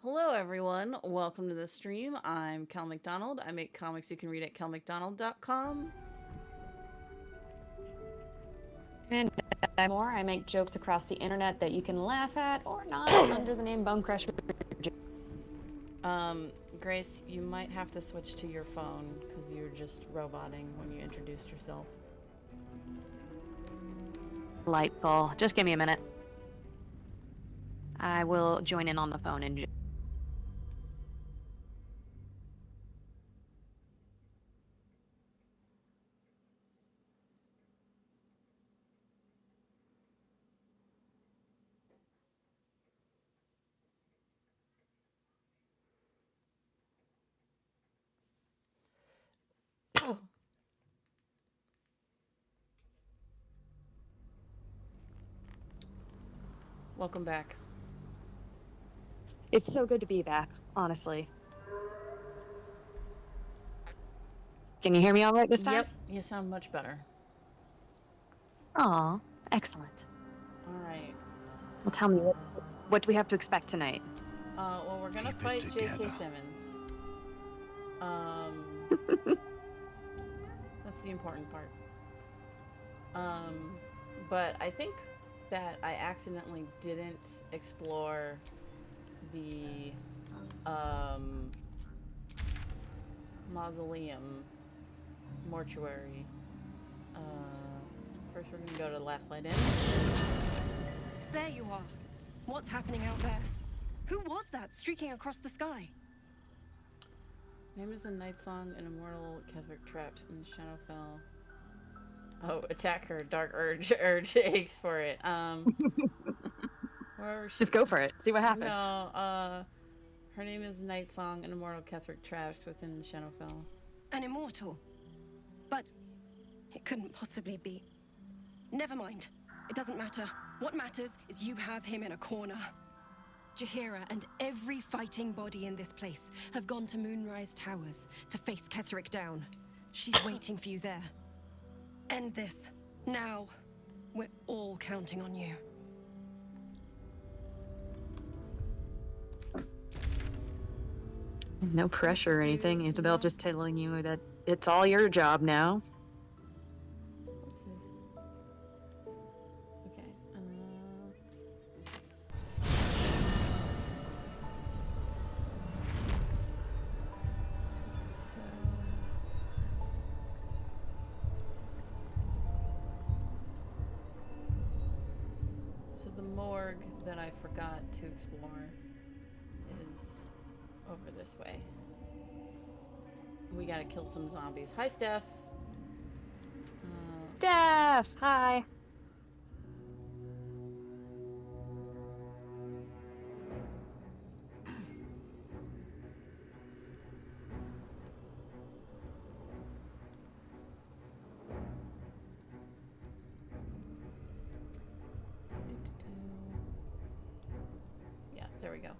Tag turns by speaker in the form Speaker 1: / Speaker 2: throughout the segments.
Speaker 1: Hello, everyone. Welcome to the stream. I'm Cal McDonald. I make comics you can read at calmcdonald.com.
Speaker 2: And more, I make jokes across the internet that you can laugh at or not under the name Bone Crusher.
Speaker 1: Grace, you might have to switch to your phone because you're just roboting when you introduced yourself.
Speaker 2: Delightful. Just give me a minute. I will join in on the phone and.
Speaker 1: Welcome back.
Speaker 2: It's so good to be back, honestly. Can you hear me all right this time?
Speaker 1: Yep, you sound much better.
Speaker 2: Aw, excellent.
Speaker 1: All right.
Speaker 2: Well, tell me, what do we have to expect tonight?
Speaker 1: Well, we're gonna fight JK Simmons. That's the important part. But I think that I accidentally didn't explore the mausoleum mortuary. First we're gonna go to the Last Light Inn.
Speaker 3: There you are. What's happening out there? Who was that streaking across the sky?
Speaker 1: Name is a night song, an immortal Catholic trapped in Shadowfell. Oh, attack her, dark urge aches for it.
Speaker 2: Just go for it. See what happens.
Speaker 1: No, her name is Night Song, an immortal Catholic trapped within Shadowfell.
Speaker 3: An immortal. But it couldn't possibly be. Never mind. It doesn't matter. What matters is you have him in a corner. Jaheira and every fighting body in this place have gone to Moonrise Towers to face Ketherick down. She's waiting for you there. End this. Now. We're all counting on you.
Speaker 2: No pressure or anything. Isabel just telling you that it's all your job now.
Speaker 1: What's this? Okay. So the morgue that I forgot to explore is over this way. We gotta kill some zombies. Hi, Steph.
Speaker 2: Steph, hi.
Speaker 1: Yeah, there we go.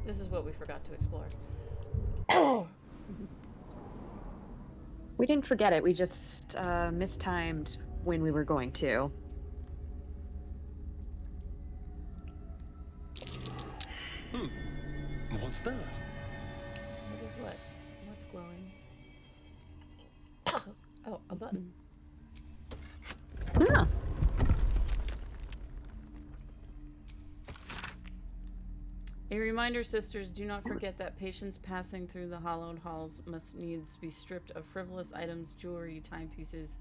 Speaker 1: This is what we forgot to explore.
Speaker 2: We didn't forget it. We just mistimed when we were going to.
Speaker 4: What's that?
Speaker 1: What is what? What's glowing? Oh, a button.
Speaker 2: Yeah.
Speaker 1: A reminder, sisters, do not forget that patients passing through the hallowed halls must needs be stripped of frivolous items, jewelry, timepieces,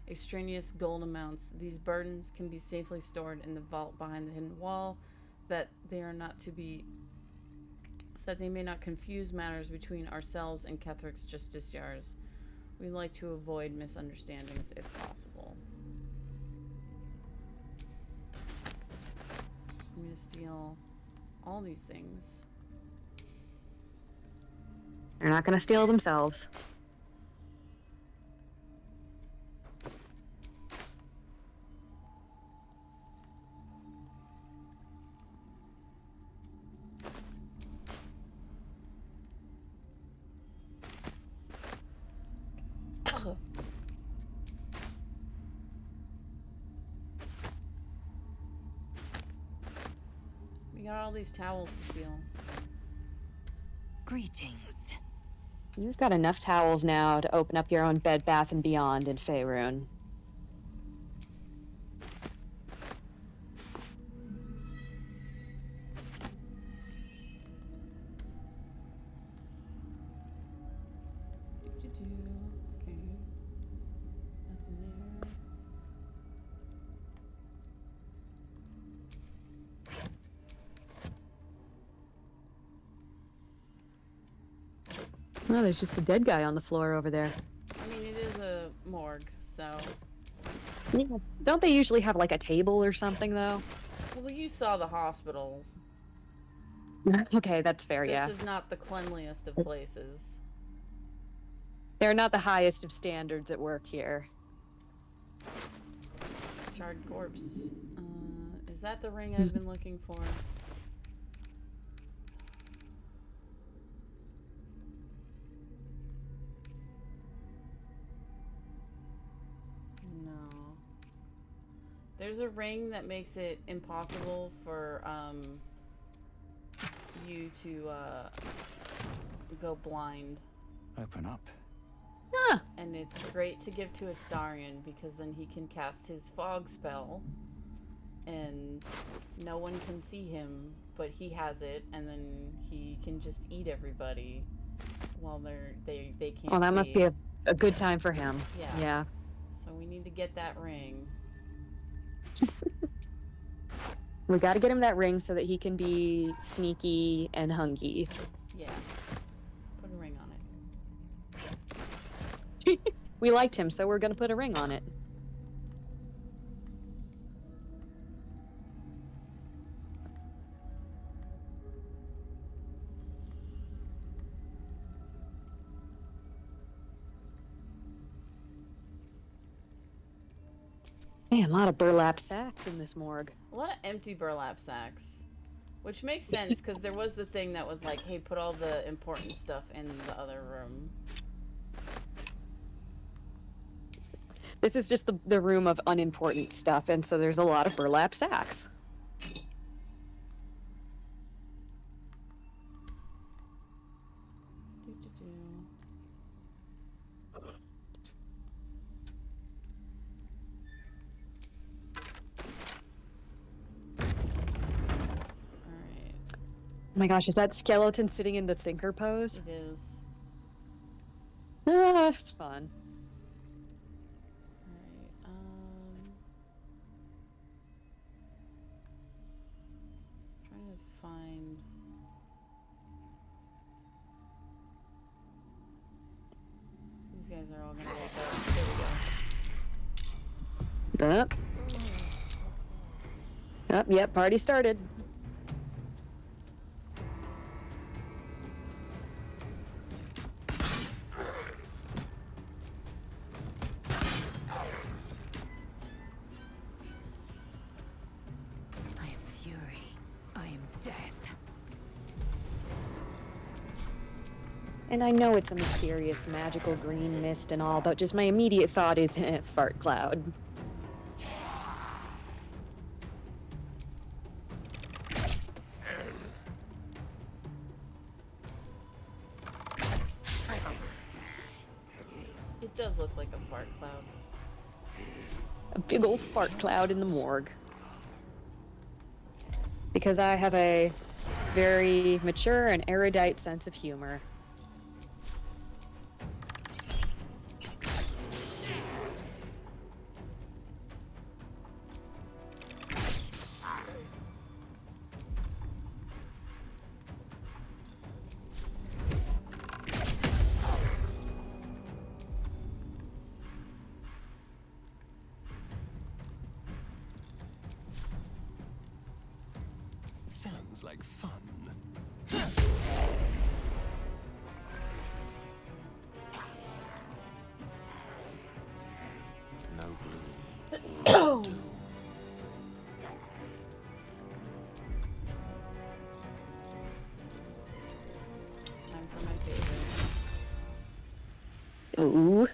Speaker 1: extraneous gold amounts. These burdens can be safely stored in the vault behind the hidden wall, that they are not to be, so that they may not confuse matters between ourselves and Ketherick's justice jars. We like to avoid misunderstandings if possible. I'm gonna steal all these things.
Speaker 2: They're not going to steal themselves.
Speaker 1: got all these towels to steal.
Speaker 3: Greetings.
Speaker 2: You've got enough towels now to open up your own Bed Bath & Beyond in Faerun.
Speaker 1: Okay. Nothing there.
Speaker 2: Oh, there's just a dead guy on the floor over there.
Speaker 1: I mean, it is a morgue, so.
Speaker 2: Yeah. Don't they usually have like a table or something though?
Speaker 1: Well, you saw the hospitals.
Speaker 2: Okay, that's fair,
Speaker 1: This
Speaker 2: yeah.
Speaker 1: is not the cleanliest of places.
Speaker 2: They're not the highest of standards at work here.
Speaker 1: Charred corpse. Is that the ring I've been looking for? No. There's a ring that makes it impossible for you to go blind.
Speaker 4: Open up.
Speaker 2: Huh.
Speaker 1: And it's great to give to Astarion because then he can cast his fog spell and no one can see him, but he has it, and then he can just eat everybody while they can't
Speaker 2: Oh, that
Speaker 1: see.
Speaker 2: must be a good time for him.
Speaker 1: Yeah.
Speaker 2: Yeah.
Speaker 1: So we need to get that ring.
Speaker 2: We gotta get him that ring so that he can be sneaky and hungy.
Speaker 1: Yeah. Put a ring on it.
Speaker 2: We liked him, so we're gonna put a ring on it. Man, a lot of burlap sacks in this morgue.
Speaker 1: A lot of empty burlap sacks. Which makes sense, because there was the thing that was like, hey, put all the important stuff in the other room.
Speaker 2: This is just the room of unimportant stuff, and so there's a lot of burlap sacks. Oh my gosh, is that skeleton sitting in the thinker pose?
Speaker 1: It is.
Speaker 2: Ah, it's fun.
Speaker 1: Alright, trying to find... These guys are all gonna wake up. There we go.
Speaker 2: Up. Up, yep, party started. And I know it's a mysterious, magical green mist and all, but just my immediate thought is fart cloud.
Speaker 1: It does look like a fart cloud.
Speaker 2: A big old fart cloud in the morgue. Because I have a very mature and erudite sense of humor.
Speaker 4: Sounds like fun. No gloom. Doom.
Speaker 1: It's time for my favorite.
Speaker 2: Ooh.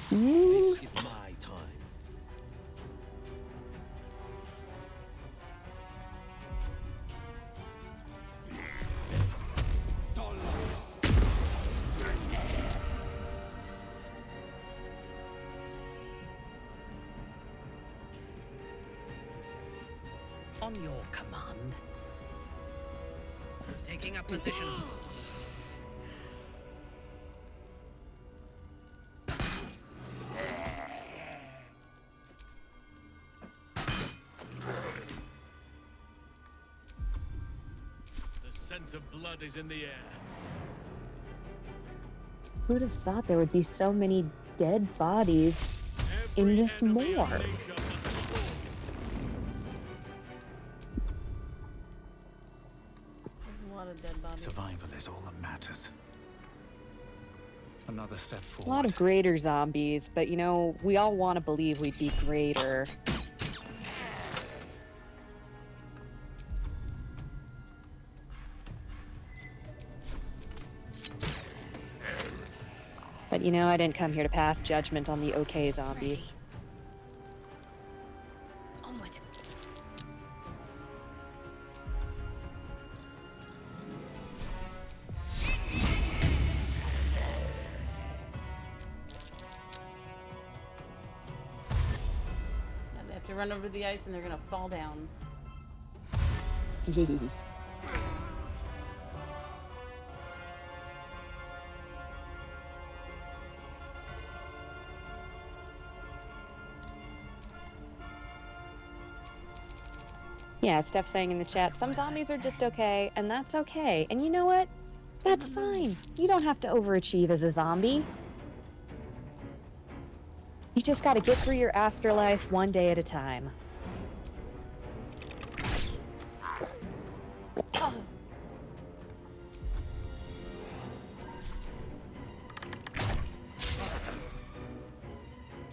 Speaker 4: This is
Speaker 5: On your command. Taking up position.
Speaker 6: The scent of blood is in the air.
Speaker 2: Who'd have thought there would be so many dead bodies in this
Speaker 6: Enemy of
Speaker 2: morgue?
Speaker 6: nature must fall.
Speaker 1: There's a lot of dead bodies.
Speaker 4: Survival is all that matters. Another step
Speaker 2: A
Speaker 4: forward.
Speaker 2: lot of greater zombies, but you know, we all want to believe we'd be greater. But you know, I didn't come here to pass judgment on the okay zombies.
Speaker 3: Onward.
Speaker 1: And they have to run over the ice and they're gonna fall down.
Speaker 2: Yeah, Steph saying in the chat, some zombies are just okay, and that's okay. And you know what? That's fine. You don't have to overachieve as a zombie. You just gotta get through your afterlife one day at a time.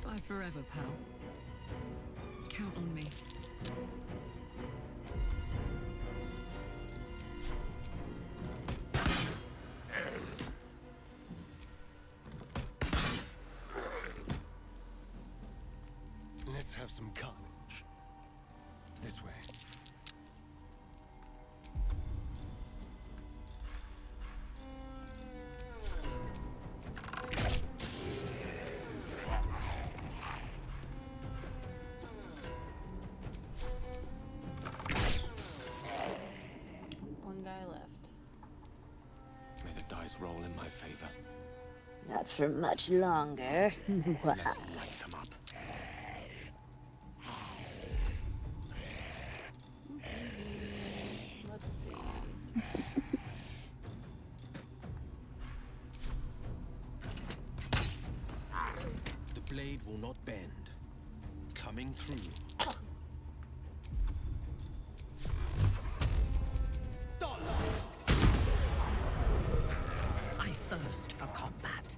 Speaker 5: Bye forever, pal. Count on me.
Speaker 6: Let's have some carnage. This way.
Speaker 1: One guy left.
Speaker 6: May the dice roll in my favor.
Speaker 2: Not for much longer.
Speaker 6: Let's light them up.
Speaker 1: Let's see.
Speaker 6: The blade will not bend. Coming through.
Speaker 5: I thirst for combat.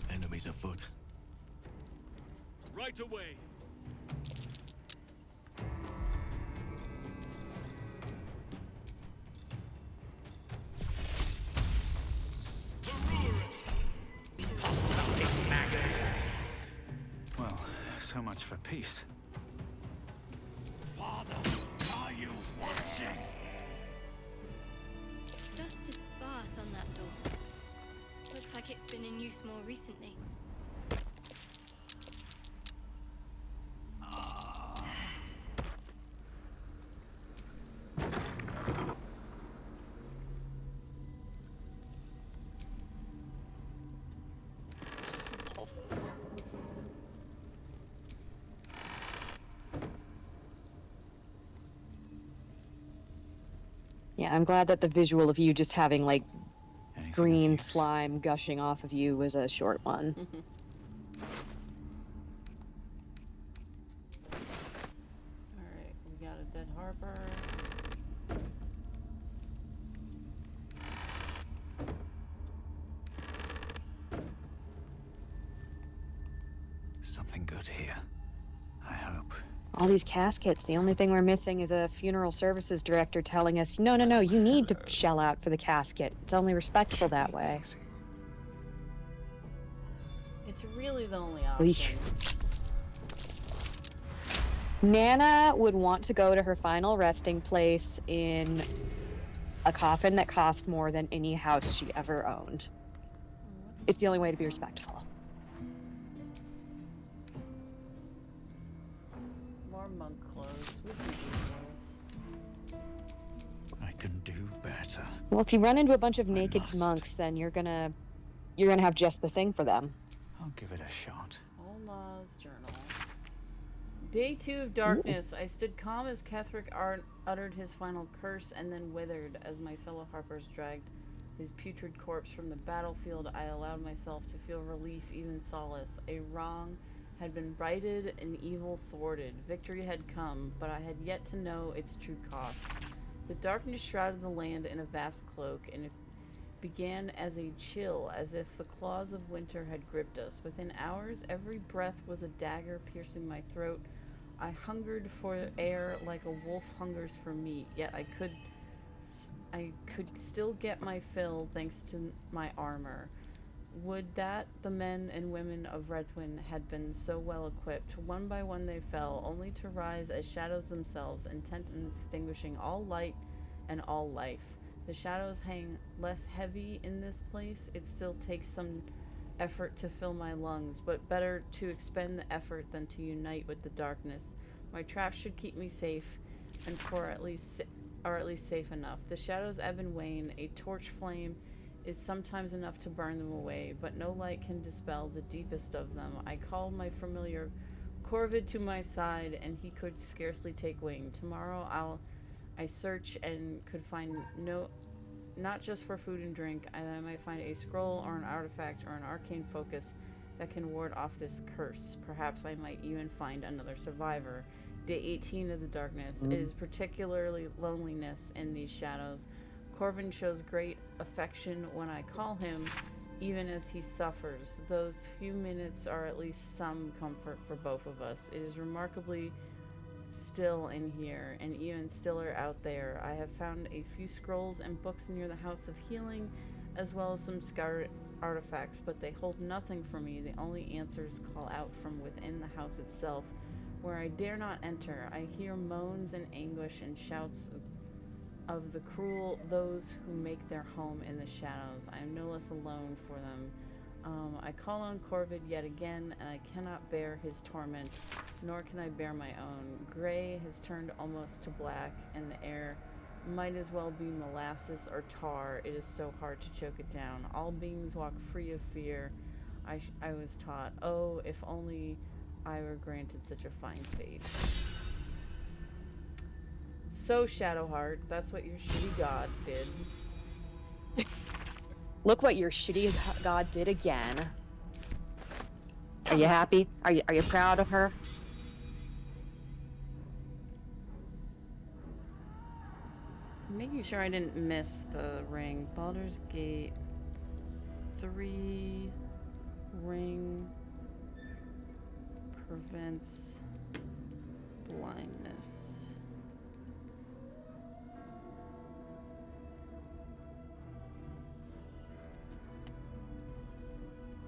Speaker 6: Enemies afoot. Right away.
Speaker 4: Well, so much for peace.
Speaker 6: Father, are you watching?
Speaker 7: Dust is sparse on that door. Looks like it's been in use more recently.
Speaker 2: Yeah, I'm glad that the visual of you just having like
Speaker 4: Anything of
Speaker 2: green
Speaker 4: use?
Speaker 2: slime gushing off of you was a short one.
Speaker 1: Alright, we got a dead harbor.
Speaker 4: Something good here. I hope.
Speaker 2: All these caskets, the only thing we're missing is a funeral services director telling us, no, no, no, you need to shell out for the casket. It's only respectful that way.
Speaker 4: Easy.
Speaker 1: It's really the only
Speaker 2: Eesh.
Speaker 1: option.
Speaker 2: Nana would want to go to her final resting place in a coffin that cost more than any house she ever owned. It's the only way to be respectful.
Speaker 1: More monk clothes. We can do those.
Speaker 4: I can do better.
Speaker 2: Well, if you run into a bunch of naked
Speaker 4: must.
Speaker 2: monks, then you're gonna have just the thing for them.
Speaker 4: I'll give it a shot.
Speaker 1: Ola's journal. Day 2 of darkness. I stood calm as Ketheric uttered his final curse and then withered as my fellow harpers dragged his putrid corpse from the battlefield. I allowed myself to feel relief, even solace. A wrong had been righted, an evil thwarted. Victory had come, but I had yet to know its true cost. The darkness shrouded the land in a vast cloak, and it began as a chill, as if the claws of winter had gripped us. Within hours, every breath was a dagger piercing my throat. I hungered for air like a wolf hungers for meat, yet I could still get my fill thanks to my armor. Would that the men and women of Redwyn had been so well equipped. One by one they fell, only to rise as shadows themselves, intent on extinguishing all light and all life. The shadows hang less heavy in this place. It still takes some effort to fill my lungs, but better to expend the effort than to unite with the darkness. My traps should keep me safe, and are at least safe enough. The shadows ebb and wane. A torch flame is sometimes enough to burn them away, but no light can dispel the deepest of them. I called my familiar Corvid to my side, and he could scarcely take wing. Tomorrow I search and could find not just for food and drink. I might find a scroll or an artifact or an arcane focus that can ward off this curse. Perhaps I might even find another survivor. Day 18 of the darkness. It is particularly loneliness in these shadows. Corvin shows great affection when I call him, even as he suffers. Those few minutes are at least some comfort for both of us. It is remarkably still in here, and even stiller out there. I have found a few scrolls and books near the House of Healing, as well as some scattered artifacts, but they hold nothing for me. The only answers call out from within the house itself, where I dare not enter. I hear moans and anguish and shouts of the cruel, those who make their home in the shadows. I am no less alone for them. I call on Corvid yet again, and I cannot bear his torment, nor can I bear my own. Gray has turned almost to black, and the air might as well be molasses or tar. It is so hard to choke it down. All beings walk free of fear, I was taught. Oh, if only I were granted such a fine fate. So, Shadowheart, that's what your shitty god did.
Speaker 2: Look what your shitty god did again. Are you happy? Are you proud of her?
Speaker 1: Making sure I didn't miss the ring. Baldur's Gate 3 ring prevents blindness.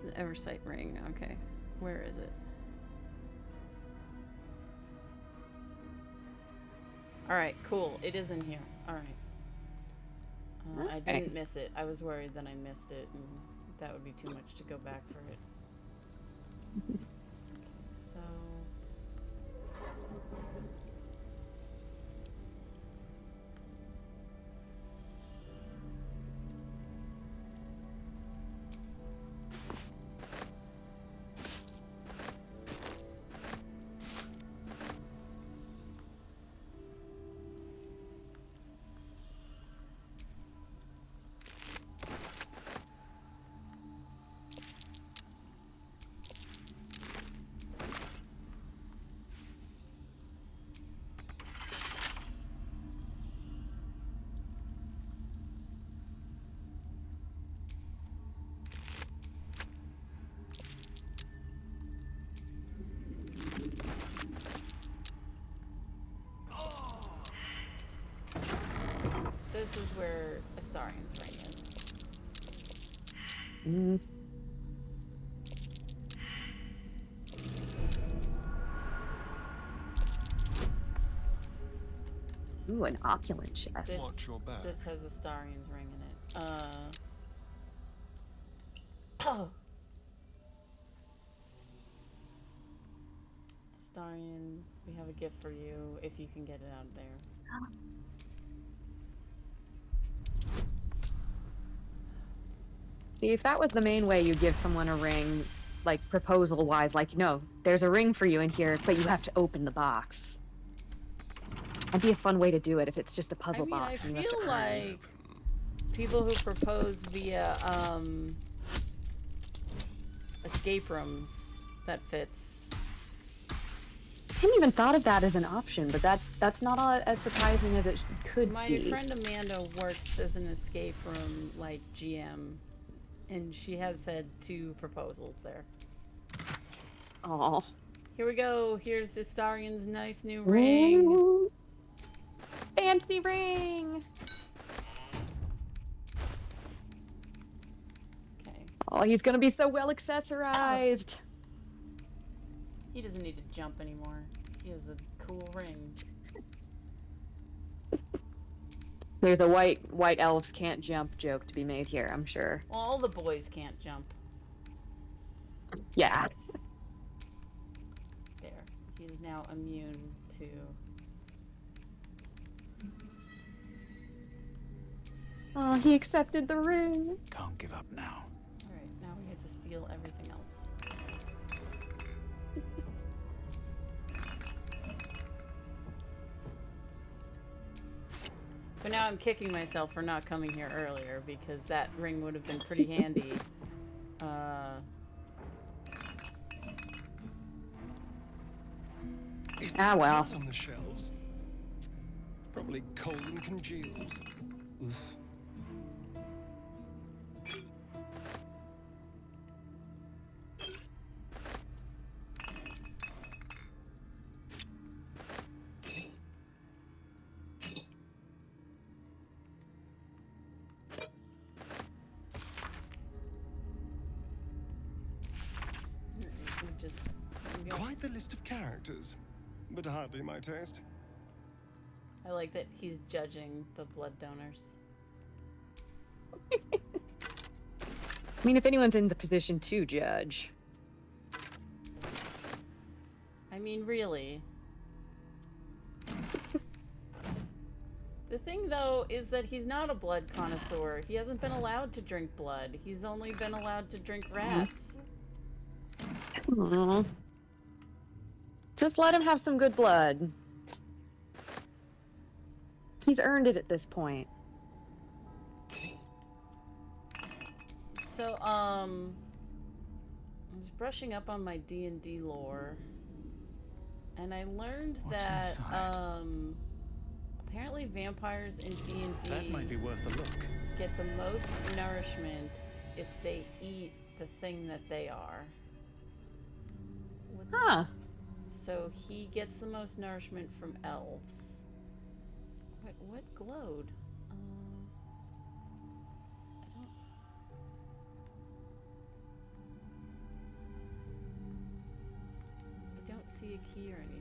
Speaker 1: The Eversight ring, okay. Where is it? Alright, cool. It is in here. Alright. I didn't miss it. I was worried that I missed it, and that would be too much to go back for it. So... This is where Astarion's ring is.
Speaker 2: Ooh, an opulent chest.
Speaker 1: This,
Speaker 6: Watch your back.
Speaker 1: this has Astarion's ring in it. Oh. Astarion, we have a gift for you if you can get it out of there.
Speaker 2: See, if that was the main way you give someone a ring, like proposal-wise, like, no, there's a ring for you in here, but you have to open the box. That'd be a fun way to do it if it's just a puzzle box
Speaker 1: I
Speaker 2: and you have to
Speaker 1: feel
Speaker 2: earn it.
Speaker 1: like people who propose via escape rooms, that fits.
Speaker 2: I hadn't even thought of that as an option, but that's not as surprising as it could
Speaker 1: My
Speaker 2: be.
Speaker 1: friend Amanda works as an escape room like GM, and she has had 2 proposals there.
Speaker 2: Oh.
Speaker 1: Here we go. Here's Astarion's nice new ring.
Speaker 2: Ooh. Fancy ring!
Speaker 1: Okay.
Speaker 2: Oh, he's gonna be so well accessorized.
Speaker 1: He doesn't need to jump anymore. He has a cool ring.
Speaker 2: There's a white elves can't jump joke to be made here, I'm sure.
Speaker 1: Well, all the boys can't jump.
Speaker 2: Yeah.
Speaker 1: There. He is now immune to...
Speaker 2: Oh, he accepted the ring.
Speaker 4: Can't give up now.
Speaker 1: Alright, now we get to steal everything else. But now I'm kicking myself for not coming here earlier, because that ring would have been pretty handy.
Speaker 6: Is
Speaker 2: Ah,
Speaker 6: there
Speaker 2: well.
Speaker 6: blood on the shelves? Probably cold and congealed. Oof.
Speaker 1: Just...
Speaker 6: Quite the list of characters, but hardly my taste.
Speaker 1: I like that he's judging the blood donors.
Speaker 2: I mean, if anyone's in the position to judge.
Speaker 1: I mean, really. The thing, though, is that he's not a blood connoisseur. He hasn't been allowed to drink blood. He's only been allowed to drink rats.
Speaker 2: Aww. Just let him have some good blood. He's earned it at this point.
Speaker 1: So, I was brushing up on my D&D lore, and I learned
Speaker 4: What's
Speaker 1: that,
Speaker 4: inside?
Speaker 1: apparently vampires in D&D
Speaker 4: That might be worth a look.
Speaker 1: get the most nourishment if they eat the thing that they are.
Speaker 2: Huh.
Speaker 1: So he gets the most nourishment from elves. Wait, what glowed? I don't see a key or anything.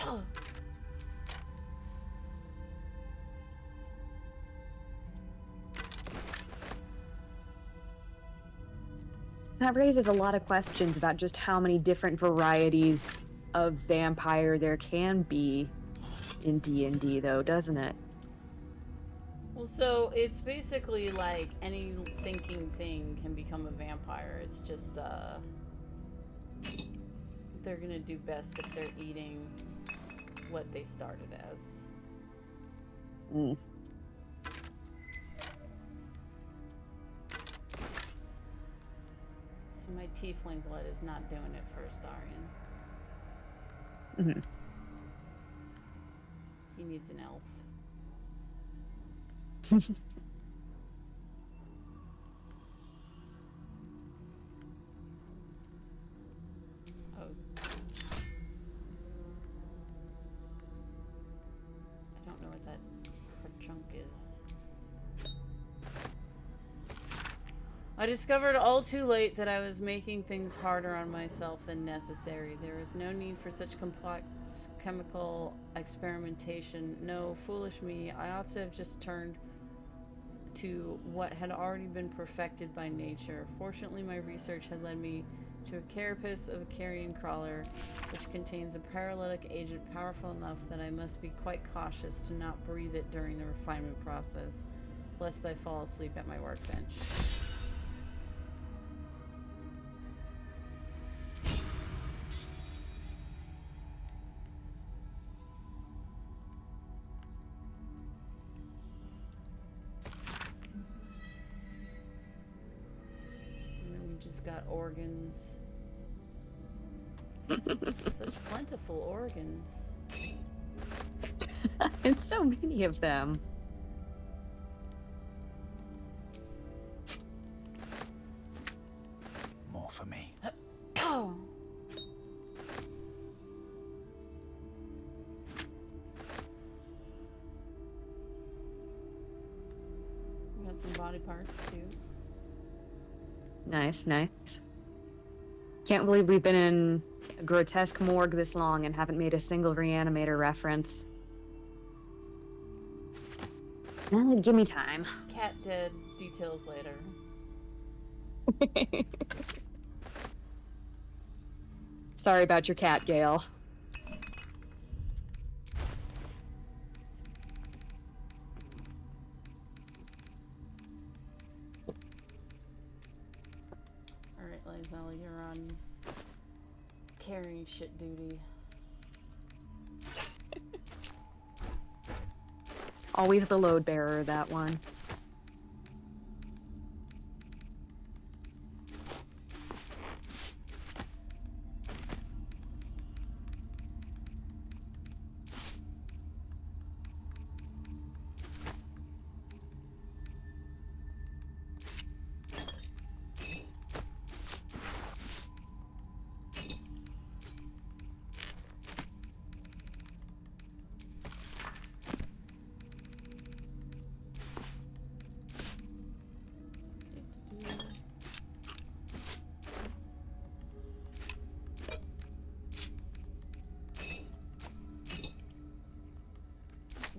Speaker 1: Oh.
Speaker 2: That raises a lot of questions about just how many different varieties of vampire there can be in D&D, though, doesn't it?
Speaker 1: Well, so it's basically like any thinking thing can become a vampire. It's just, they're gonna do best if they're eating what they started as.
Speaker 2: Mm.
Speaker 1: So my tiefling blood is not doing it for Astarion.
Speaker 2: Mm-hmm.
Speaker 1: He needs an elf. Oh. I don't know what that chunk is. I discovered all too late that I was making things harder on myself than necessary. There is no need for such complex chemical experimentation. No, foolish me. I ought to have just turned to what had already been perfected by nature. Fortunately, my research had led me to a carapace of a carrion crawler, which contains a paralytic agent powerful enough that I must be quite cautious to not breathe it during the refinement process, lest I fall asleep at my workbench. Got organs. Such plentiful organs.
Speaker 2: And so many of them.
Speaker 4: More for me.
Speaker 1: Oh. We got some body parts too.
Speaker 2: Nice, nice. Can't believe we've been in a grotesque morgue this long and haven't made a single reanimator reference. Give me time.
Speaker 1: Cat dead. Details later.
Speaker 2: Sorry about your cat, Gale.
Speaker 1: Alright, Lizelle, you're on carrying shit duty.
Speaker 2: Always the load bearer, that one.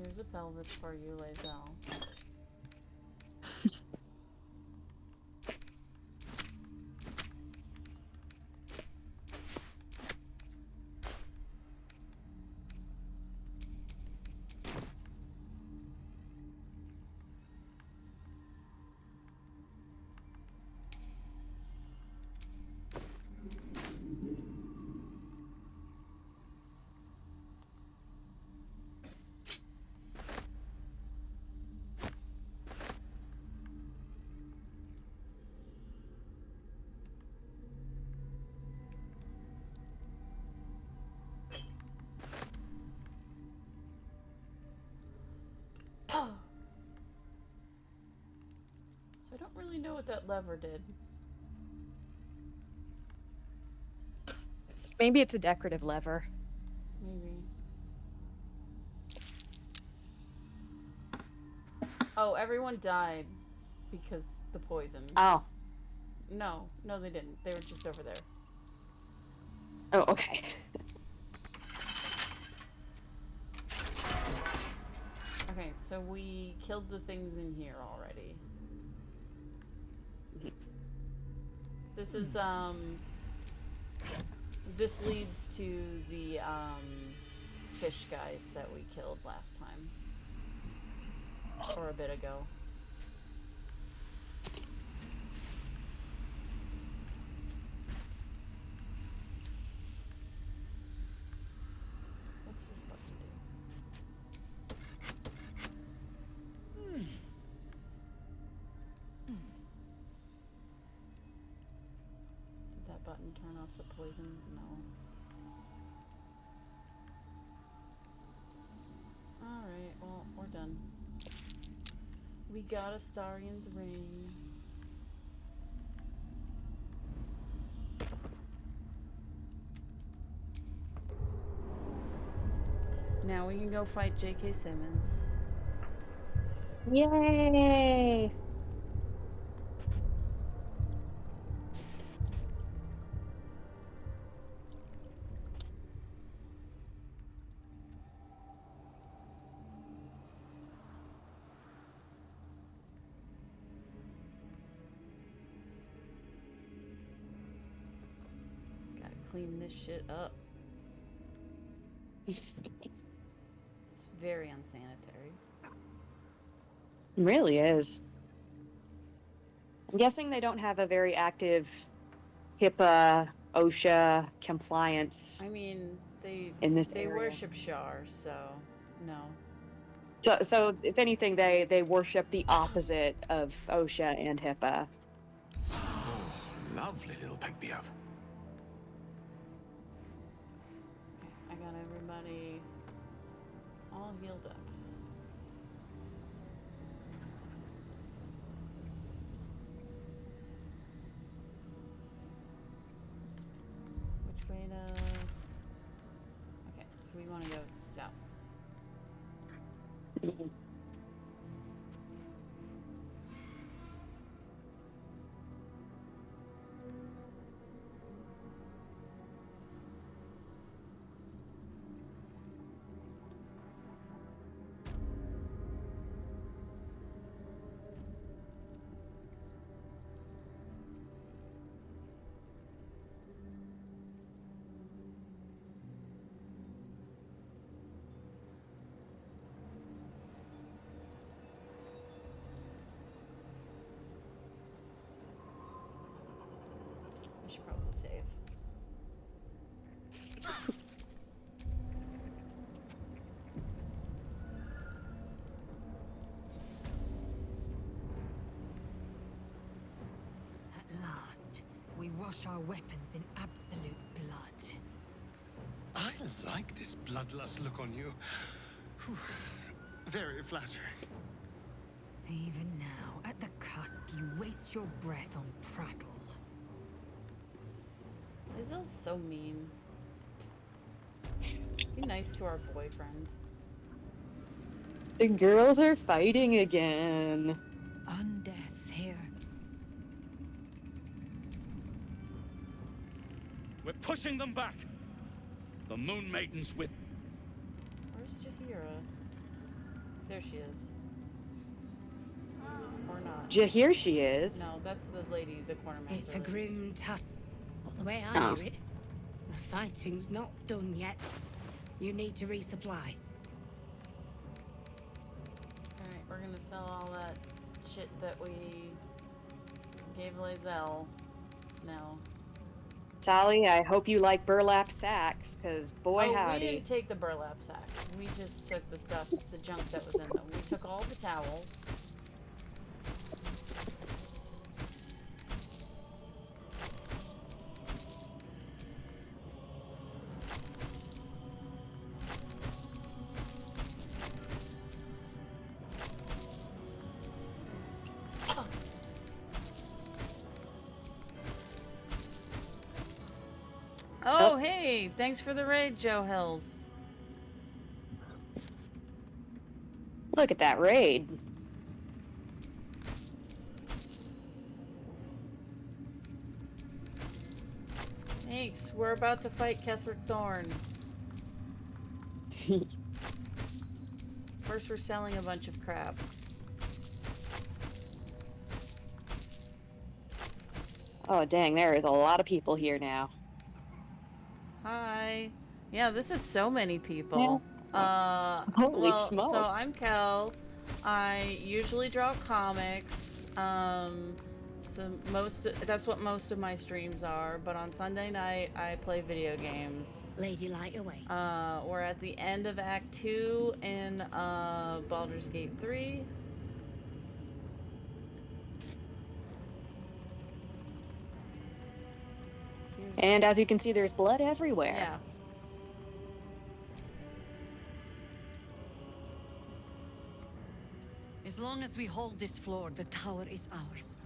Speaker 2: Here's a pelvis for you, Lizelle. So I don't really know what that lever did. Maybe it's a decorative lever.
Speaker 1: Maybe. Oh, everyone died because the poison.
Speaker 2: Oh.
Speaker 1: No, they didn't. They were just over there.
Speaker 2: Oh, okay.
Speaker 1: Okay, so we killed the things in here already. This is, this leads to the, fish guys that we killed last time. Or a bit ago. What's this button do? Did that button turn off the poison? No. Alright, well, we're done. We got Astarion's ring. Now we can go fight JK Simmons.
Speaker 2: Yay!
Speaker 1: clean this shit up. It's very unsanitary.
Speaker 2: It really is. I'm guessing they don't have a very active HIPAA, OSHA compliance
Speaker 1: I mean, they
Speaker 2: in this
Speaker 1: they
Speaker 2: area.
Speaker 1: worship Shar, so no.
Speaker 2: So if anything, they worship the opposite of OSHA and HIPAA.
Speaker 4: Oh, lovely little pick me up.
Speaker 1: Okay, I got everybody all healed up. Which way to... Okay, so we want to go south. I should probably save.
Speaker 5: At last, we wash our weapons in absolute blood.
Speaker 6: I like this bloodlust look on you. Whew. Very flattering.
Speaker 5: Even now, at the cusp, you waste your breath on prattle.
Speaker 1: Lizelle's so mean. Be nice to our boyfriend.
Speaker 2: The girls are fighting again.
Speaker 3: Undeath here.
Speaker 4: We're pushing them back. The Moon Maiden's with...
Speaker 1: Where's Jahira? There she is. Or not.
Speaker 2: Here she is.
Speaker 1: No, that's the lady, the quartermaster.
Speaker 3: It's a
Speaker 1: lady.
Speaker 3: grim Well, the way I
Speaker 2: Oh.
Speaker 3: hear it, the fighting's not done yet. You need to resupply.
Speaker 1: Alright, we're gonna sell all that shit that we gave Lizelle. No.
Speaker 2: Sally, I hope you like burlap sacks, because boy
Speaker 1: Oh,
Speaker 2: howdy.
Speaker 1: we didn't take the burlap sack. We just took the stuff, the junk that was in them. We took all the towels. Oh, hey! Thanks for the raid, Joe Hills.
Speaker 2: Look at that raid.
Speaker 1: Thanks. We're about to fight Ketherick Thorn. First, we're selling a bunch of crap.
Speaker 2: Oh dang, there is a lot of people here now.
Speaker 1: Hi. Yeah, this is so many people.
Speaker 2: Holy
Speaker 1: well,
Speaker 2: smoke.
Speaker 1: so I'm Kel. I usually draw comics. So that's what most of my streams are. But on Sunday night, I play video games.
Speaker 3: Lady Light away.
Speaker 1: We're at the end of Act 2 in Baldur's Gate 3.
Speaker 2: And as you can see, there's blood everywhere.
Speaker 1: Yeah.
Speaker 8: As long as we hold this floor, the tower is ours.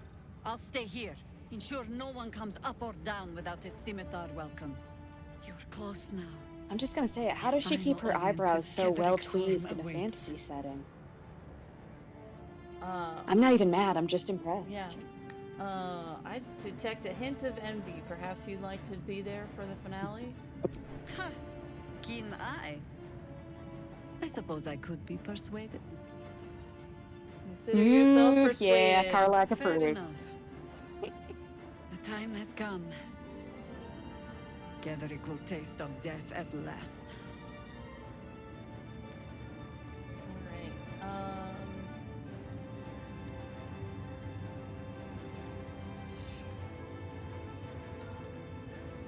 Speaker 8: I'll stay here. Ensure no one comes up or down without a scimitar welcome. You're close now.
Speaker 2: I'm just gonna say it. How does she keep her
Speaker 8: Final audience
Speaker 2: eyebrows
Speaker 8: with
Speaker 2: so
Speaker 8: Ketherick
Speaker 2: well
Speaker 8: Thorn
Speaker 2: tweezed in a
Speaker 8: awaits.
Speaker 2: fantasy setting?
Speaker 1: Uh,
Speaker 2: I'm not even mad. I'm just impressed.
Speaker 1: yeah. I detect a hint of envy. Perhaps you'd like to be there for the finale?
Speaker 8: Ha! Keen eye. I suppose I could be persuaded.
Speaker 1: Consider yourself persuaded.
Speaker 2: Yeah, Carlac
Speaker 8: Fair
Speaker 2: approved.
Speaker 8: enough. The time has come. Ketheric will taste of death at last.
Speaker 1: Alright,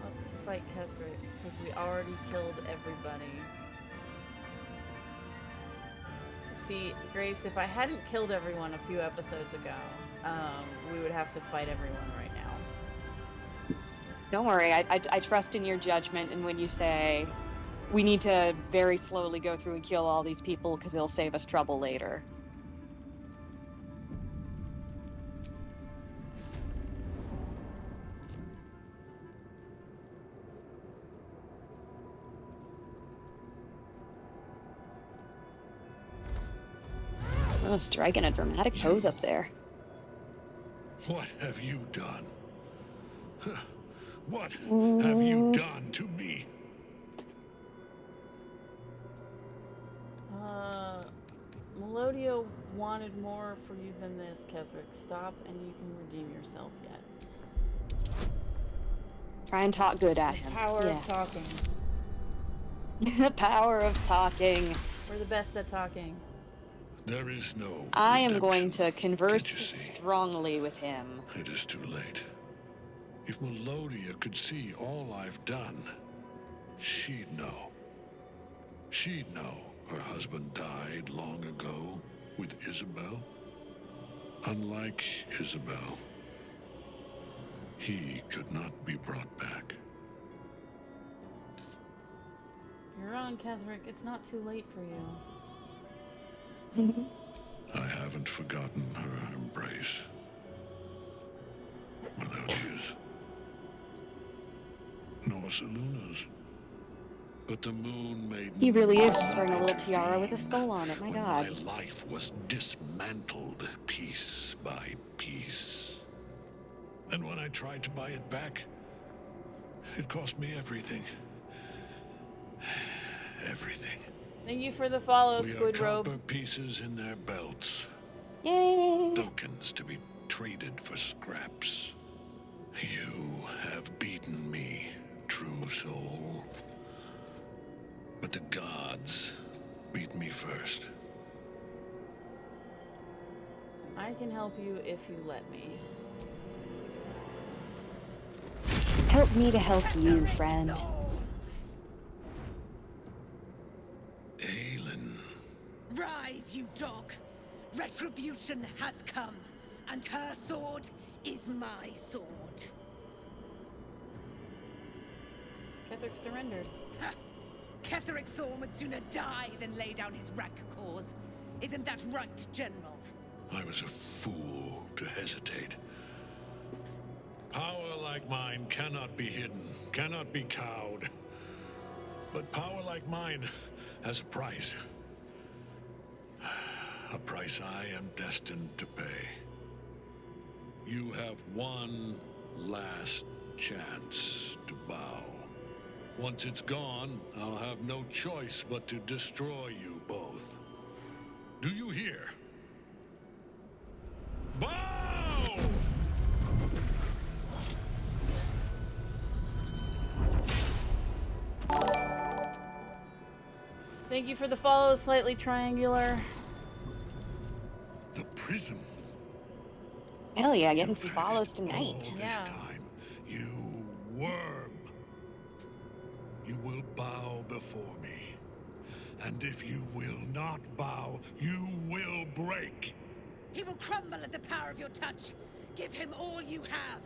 Speaker 1: up to fight Ketheric, because we already killed everybody. See, Grace, if I hadn't killed everyone a few episodes ago, we would have to fight everyone right now.
Speaker 2: Don't worry, I trust in your judgment, and when you say we need to very slowly go through and kill all these people because it'll save us trouble later. Oh, striking a dramatic pose up there.
Speaker 9: What have you done? What have you done to me?
Speaker 1: Melodia wanted more for you than this, Ketheric. Stop and you can redeem yourself yet.
Speaker 2: Try and talk good at him.
Speaker 1: Power of talking.
Speaker 2: The power of talking.
Speaker 1: We're the best at talking.
Speaker 9: There is no
Speaker 2: I am going
Speaker 9: redemption.
Speaker 2: to converse
Speaker 9: Can't you see?
Speaker 2: strongly with him.
Speaker 9: It is too late. If Melodia could see all I've done, she'd know. She'd know her husband died long ago with Isabel. Unlike Isabel, he could not be brought back.
Speaker 1: You're on, Ketheric. It's not too late for you.
Speaker 9: I haven't forgotten her embrace. Melodia's. Nor Seluna's. But the moon made
Speaker 2: He really is just
Speaker 9: me
Speaker 2: wearing a little
Speaker 9: intervene
Speaker 2: tiara with a skull on it, my
Speaker 9: when
Speaker 2: god.
Speaker 9: my life was dismantled piece by piece. And when I tried to buy it back, it cost me everything. Everything.
Speaker 1: Thank you for the follow,
Speaker 9: We are
Speaker 1: Squid Robe.
Speaker 9: copper pieces in their belts.
Speaker 2: Yay!
Speaker 9: Tokens to be traded for scraps. You have beaten me, true soul. But the gods beat me first.
Speaker 1: I can help you if you let me.
Speaker 2: Help me to help you, friend.
Speaker 9: Aelin.
Speaker 8: Rise, you dog! Retribution has come, and her sword is my sword.
Speaker 1: Ketheric surrendered.
Speaker 8: Ha! Ketheric Thorn would sooner die than lay down his rank cause. Isn't that right, General?
Speaker 9: I was a fool to hesitate. Power like mine cannot be hidden, cannot be cowed. But power like mine has a price. A price I am destined to pay. You have one last chance to bow. Once it's gone, I'll have no choice but to destroy you both. Do you hear? Bow!
Speaker 1: Thank you for the follow, Slightly Triangular.
Speaker 9: The prism.
Speaker 2: Hell yeah, getting
Speaker 9: You've
Speaker 2: some
Speaker 9: had
Speaker 2: follows
Speaker 9: it
Speaker 2: tonight.
Speaker 9: all this
Speaker 1: Yeah.
Speaker 9: time, you worm. You will bow before me. And if you will not bow, you will break.
Speaker 8: He will crumble at the power of your touch. Give him all you have.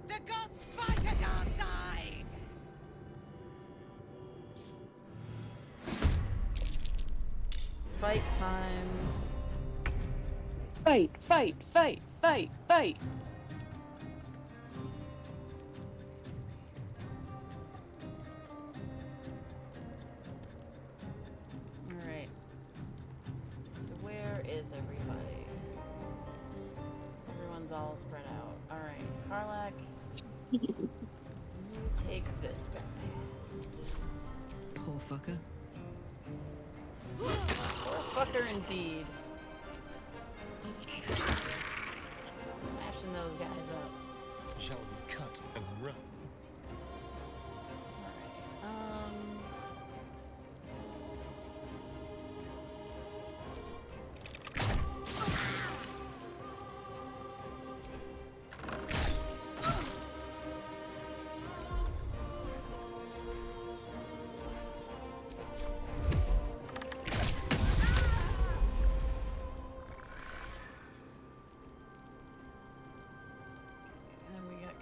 Speaker 8: The gods fight at our side!
Speaker 1: Fight time.
Speaker 2: Fight, fight, fight, fight, fight.
Speaker 1: Alright. So where is everybody? Everyone's all spread out. Alright, Karlak. You take this guy.
Speaker 8: Poor fucker.
Speaker 1: Poor fucker indeed. Smashing those guys up.
Speaker 6: Shall we cut and run?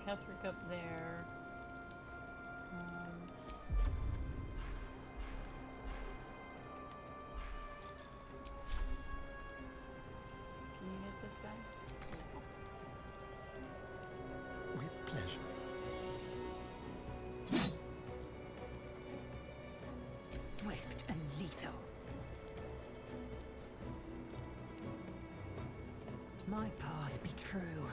Speaker 1: Ketherick up there. Can you hit this guy?
Speaker 6: With pleasure.
Speaker 5: Swift and lethal. My path be true.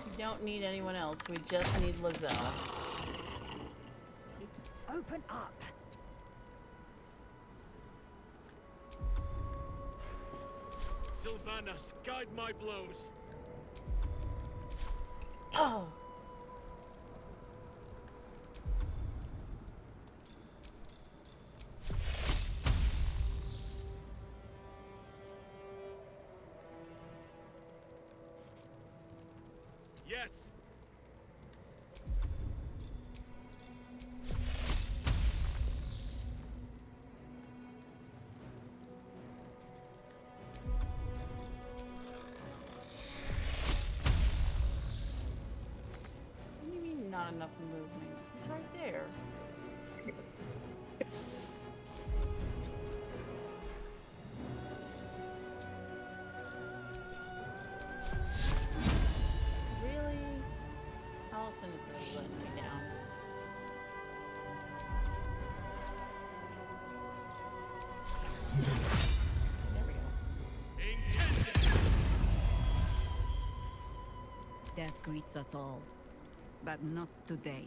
Speaker 1: We don't need anyone else. We just need Lizelle.
Speaker 5: Open up.
Speaker 4: Sylvanas, guide my blows.
Speaker 1: Oh!
Speaker 4: Yes.
Speaker 1: What do you mean not enough movement? He's right there. Really? Allison is really letting me down. There we go.
Speaker 8: Death greets us all. But not today.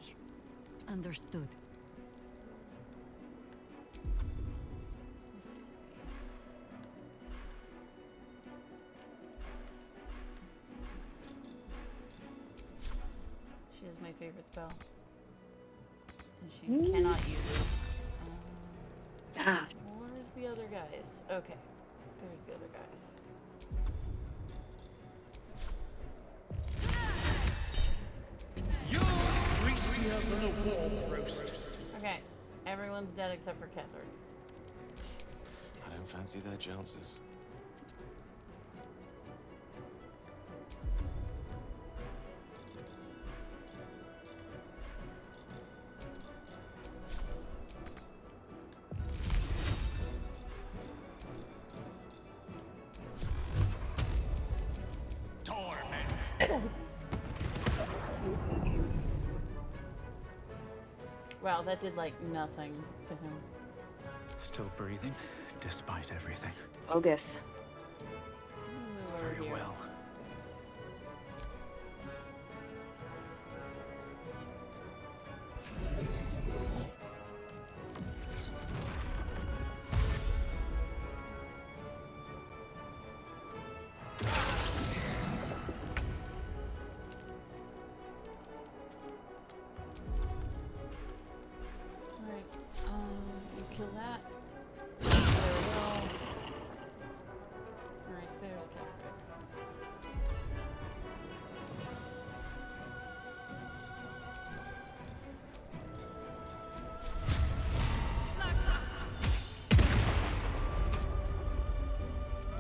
Speaker 8: Understood.
Speaker 1: She is my favorite spell. And she cannot use it.
Speaker 2: Ah.
Speaker 1: Where's the other guys? Okay. There's the other guys.
Speaker 4: Greasier than a warm roast.
Speaker 1: Okay. Everyone's dead except for Ketherick.
Speaker 10: I don't fancy their chances.
Speaker 1: Wow, that did like nothing to him.
Speaker 11: Still breathing, despite everything.
Speaker 2: Bogus.
Speaker 1: Move over
Speaker 11: Very
Speaker 1: here.
Speaker 11: well.
Speaker 1: Alright, you kill that. There we go. Alright, there's Ketherick.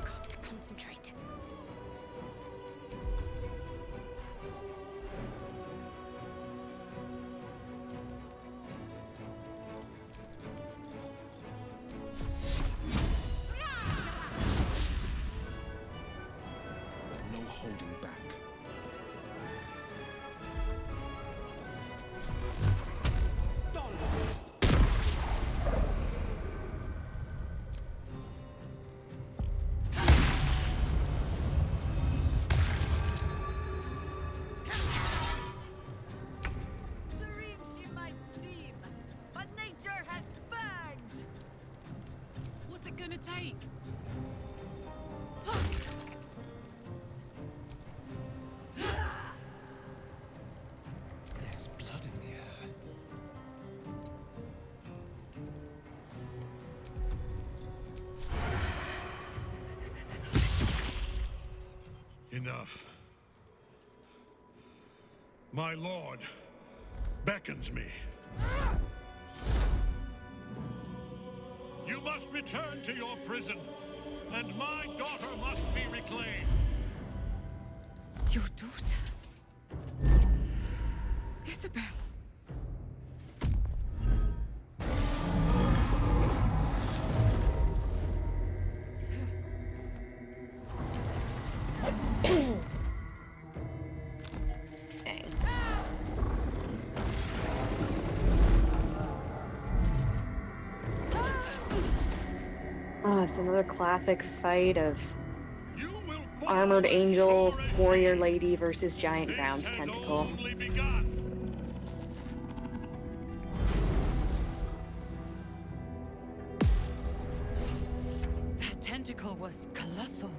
Speaker 7: Got to concentrate.
Speaker 4: No holding back.
Speaker 8: Serene she might seem, but nature has fangs! What's it gonna take?
Speaker 6: There's blood in the air.
Speaker 9: Enough. My lord beckons me. You must return to your prison, and my daughter must be reclaimed.
Speaker 8: Your daughter? Isabel.
Speaker 2: Oh, it's another classic fight of armored angel, warrior lady versus giant ground tentacle.
Speaker 8: That tentacle was colossal.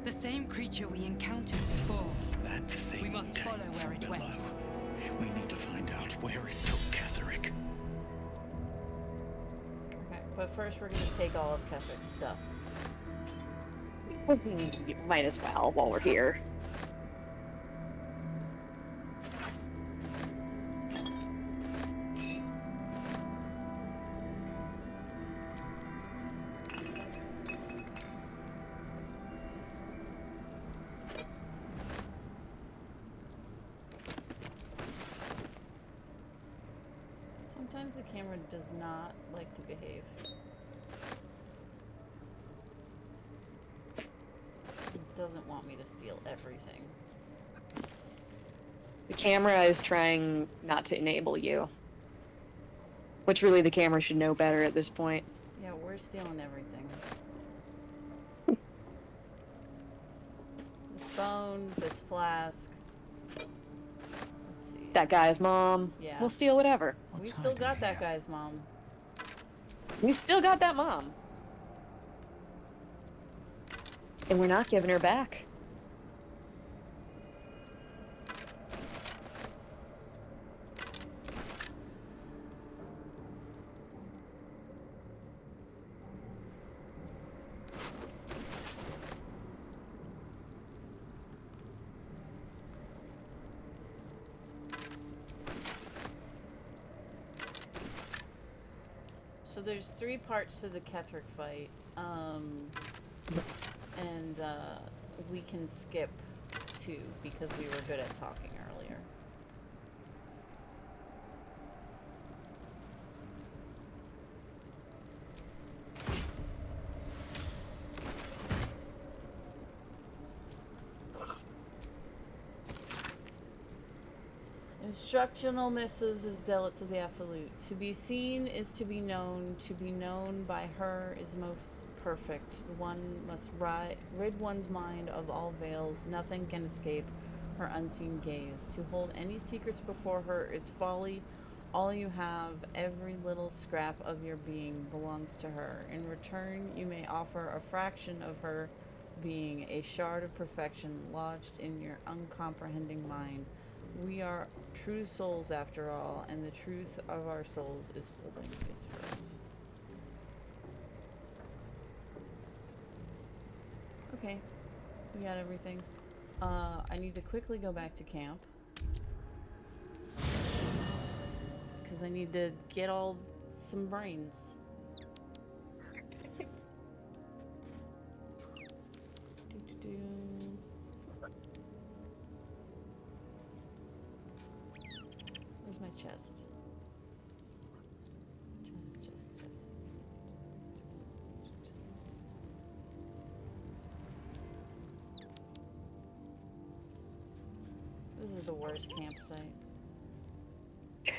Speaker 8: The same creature we encountered before.
Speaker 11: That thing
Speaker 8: We must follow
Speaker 11: came
Speaker 8: where
Speaker 11: from
Speaker 8: it
Speaker 11: below.
Speaker 8: went.
Speaker 11: We need to find out where it took Catherick.
Speaker 1: Okay, but first we're gonna take all of Kethric's stuff.
Speaker 2: Might as well while we're here.
Speaker 1: Sometimes the camera does not like to behave. It doesn't want me to steal everything.
Speaker 2: The camera is trying not to enable you. Which really the camera should know better at this point.
Speaker 1: Yeah, we're stealing everything. This phone, this flask. Let's see.
Speaker 2: That guy's mom.
Speaker 1: Yeah.
Speaker 2: We'll steal whatever.
Speaker 1: We still got that guy's mom.
Speaker 2: We still got that mom. And we're not giving her back.
Speaker 1: So there's 3 parts to the Ketherick fight, and we can skip 2 because we were good at talking earlier. Instructional missives of zealots of the absolute. To be seen is to be known by her is most perfect. One must rid one's mind of all veils. Nothing can escape her unseen gaze. To hold any secrets before her is folly. All you have, every little scrap of your being, belongs to her. In return, you may offer a fraction of her being, a shard of perfection lodged in your uncomprehending mind. We are true souls after all, and the truth of our souls is holding these hers. Okay, we got everything. I need to quickly go back to camp. Because I need to get some brains. Where's my chest? Chest. This is the worst campsite.
Speaker 2: I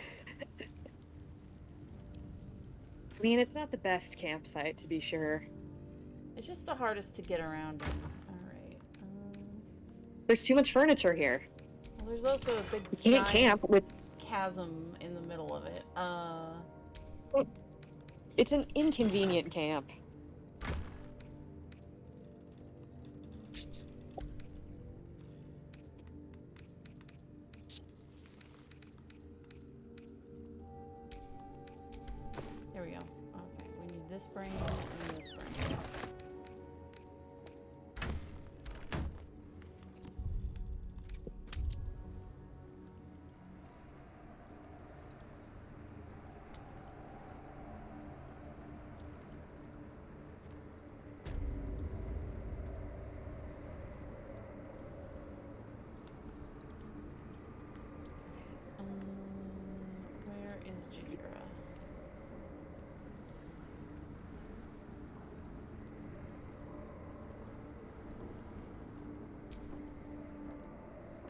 Speaker 2: mean, it's not the best campsite, to be sure.
Speaker 1: It's just the hardest to get around in. Alright.
Speaker 2: There's too much furniture here.
Speaker 1: Well, there's also a big
Speaker 2: You can't camp with...
Speaker 1: chasm in the middle of it.
Speaker 2: It's an inconvenient camp.
Speaker 1: There we go. Okay, we need this brain and this brain.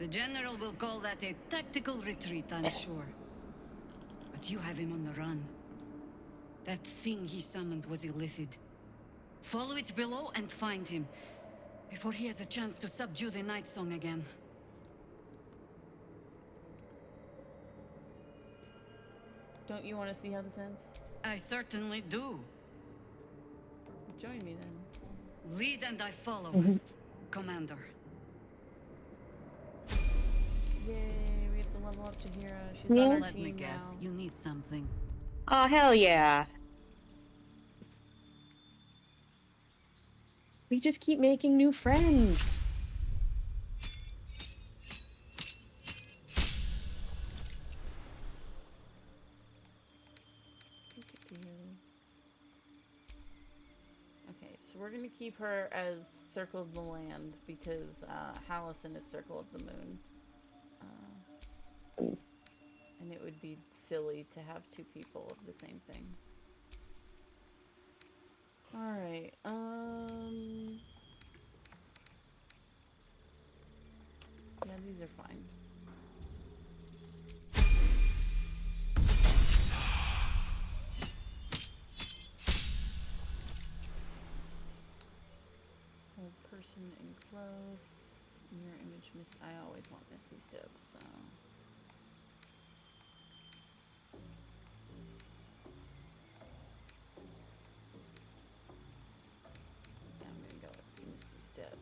Speaker 8: The General will call that a tactical retreat, I'm sure. But you have him on the run. That thing he summoned was illithid. Follow it below and find him, before he has a chance to subdue the Night Song again.
Speaker 1: Don't you want to see how this ends?
Speaker 8: I certainly do.
Speaker 1: Join me then.
Speaker 8: Lead and I follow, Commander.
Speaker 1: Yay, we get to level up Jahira. She's on our
Speaker 8: Let
Speaker 1: team
Speaker 8: me guess,
Speaker 1: now.
Speaker 8: you need something.
Speaker 2: Oh, hell yeah. We just keep making new friends.
Speaker 1: Okay, so we're gonna keep her as Circle of the Land because Hallison is Circle of the Moon. And it would be silly to have two people of the same thing. Alright, yeah, these are fine. Hold person in close. Mirror image miss. I always want Misty Step, so. Yeah, I'm gonna go with Misty Step.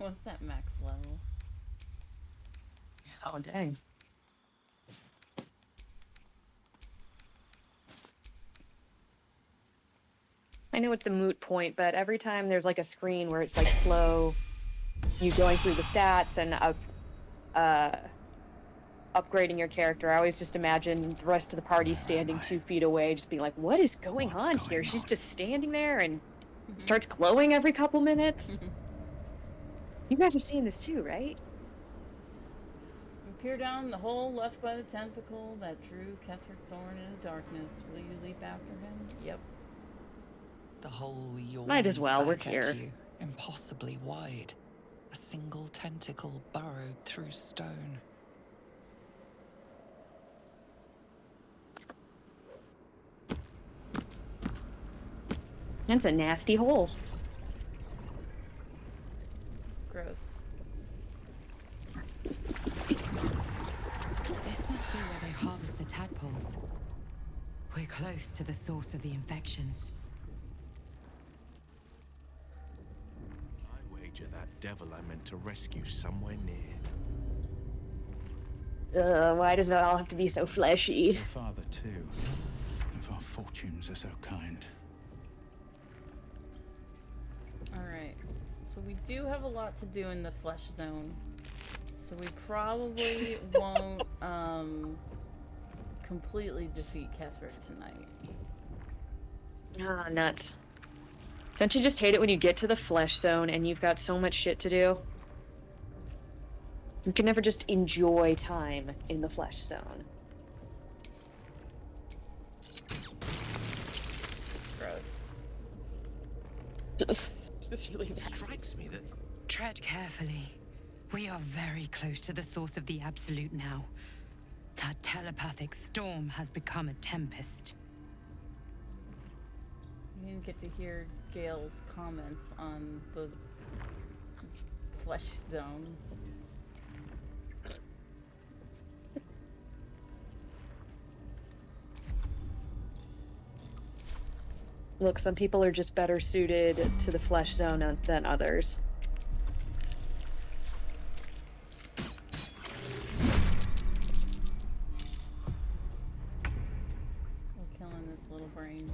Speaker 1: What's that max level?
Speaker 2: Oh, dang. I know it's a moot point, but every time there's like a screen where it's like slow, you going through the stats and upgrading your character, I always just imagine the rest of the party standing 2 feet away, just being like, what is going on here? She's just standing there and starts glowing every couple minutes. You guys are seeing this too, right?
Speaker 1: You peer down the hole left by the tentacle that drew Ketheric Thorn into darkness. Will you leap after him? Yep.
Speaker 12: The hole yawns
Speaker 2: Might as well, we're
Speaker 12: back
Speaker 2: here.
Speaker 12: at you, impossibly wide. A single tentacle burrowed through stone.
Speaker 2: That's a nasty hole.
Speaker 1: Gross.
Speaker 5: This must be where they harvest the tadpoles. We're close to the source of the infections.
Speaker 11: I wager that devil I meant to rescue somewhere near.
Speaker 2: Why does it all have to be so fleshy?
Speaker 11: Your father, too. If our fortunes are so kind.
Speaker 1: Alright. So we do have a lot to do in the flesh zone. So we probably won't completely defeat Ketheric tonight.
Speaker 2: Ah, nuts. Don't you just hate it when you get to the flesh zone and you've got so much shit to do? You can never just enjoy time in the flesh zone.
Speaker 1: Gross.
Speaker 2: This is really bad.
Speaker 11: Strikes me that
Speaker 5: Tread carefully. We are very close to the source of the Absolute now. That telepathic storm has become a tempest.
Speaker 1: You didn't get to hear Gale's comments on the flesh zone.
Speaker 2: Look, some people are just better suited to the flesh zone than others.
Speaker 1: We're killing this little brain.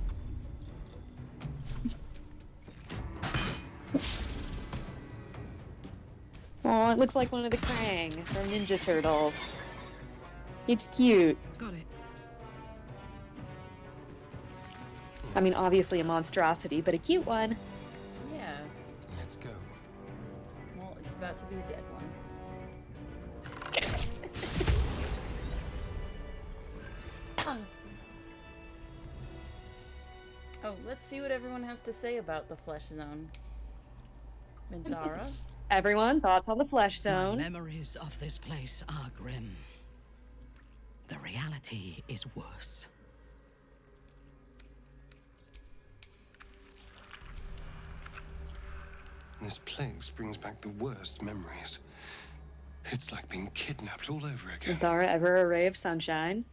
Speaker 2: Oh, it looks like one of the Krang from Ninja Turtles. It's cute.
Speaker 3: Got it.
Speaker 2: I mean, obviously a monstrosity, but a cute one.
Speaker 1: Yeah.
Speaker 10: Let's go.
Speaker 1: Well, it's about to be a dead one. Oh, let's see what everyone has to say about the flesh zone. Minthara?
Speaker 2: Everyone, thoughts on the flesh zone?
Speaker 13: My memories of this place are grim. The reality is worse.
Speaker 6: This place brings back the worst memories. It's like being kidnapped all over again.
Speaker 2: Minthara, ever a ray of sunshine?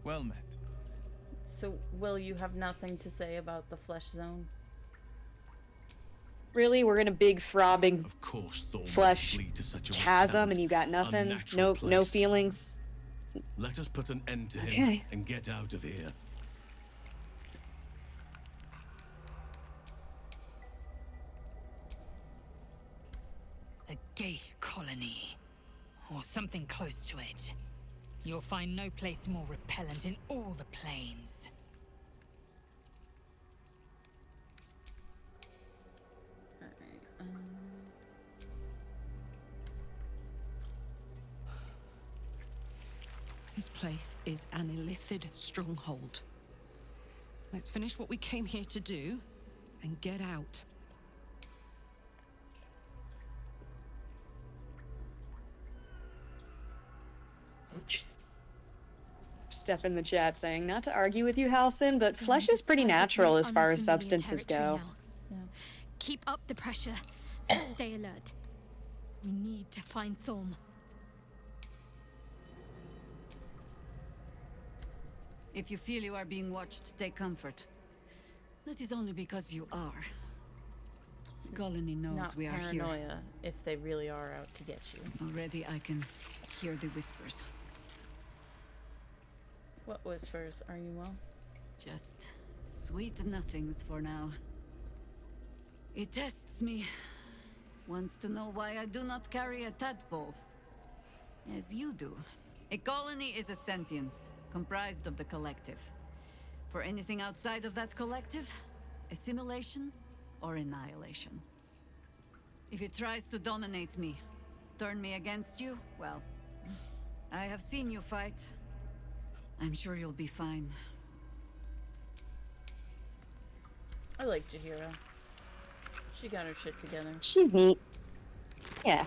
Speaker 11: well met.
Speaker 1: So, Will, you have nothing to say about the flesh zone?
Speaker 2: Really? We're in a big throbbing
Speaker 11: Of course, Thorn would
Speaker 2: flesh
Speaker 11: flee to such a
Speaker 2: chasm
Speaker 11: repellent,
Speaker 2: and you got nothing?
Speaker 11: unnatural
Speaker 2: No
Speaker 11: place.
Speaker 2: feelings?
Speaker 11: Let us put an end to him
Speaker 2: Okay.
Speaker 11: and get out of here.
Speaker 5: A Gaith colony. Or something close to it. You'll find no place more repellent in all the plains.
Speaker 1: Alright,
Speaker 3: This place is an illithid stronghold. Let's finish what we came here to do and get out.
Speaker 2: Steph in the chat saying, not to argue with you, Halcyon, but flesh is pretty natural as far as substances go.
Speaker 7: Keep up the pressure and stay alert. We need to find Thorm.
Speaker 8: If you feel you are being watched, take comfort. That is only because you are. Colony knows
Speaker 1: not
Speaker 8: we are here.
Speaker 1: paranoia if they really are out to get you.
Speaker 8: Already I can hear the whispers.
Speaker 1: What whispers? Are you well?
Speaker 8: Just sweet nothings for now. It tests me. Wants to know why I do not carry a tadpole. As you do. A colony is a sentience, comprised of the collective. For anything outside of that collective, assimilation or annihilation. If it tries to dominate me, turn me against you, well, I have seen you fight. I'm sure you'll be fine.
Speaker 1: I like Jahira. She got her shit together.
Speaker 2: She's neat. Yeah.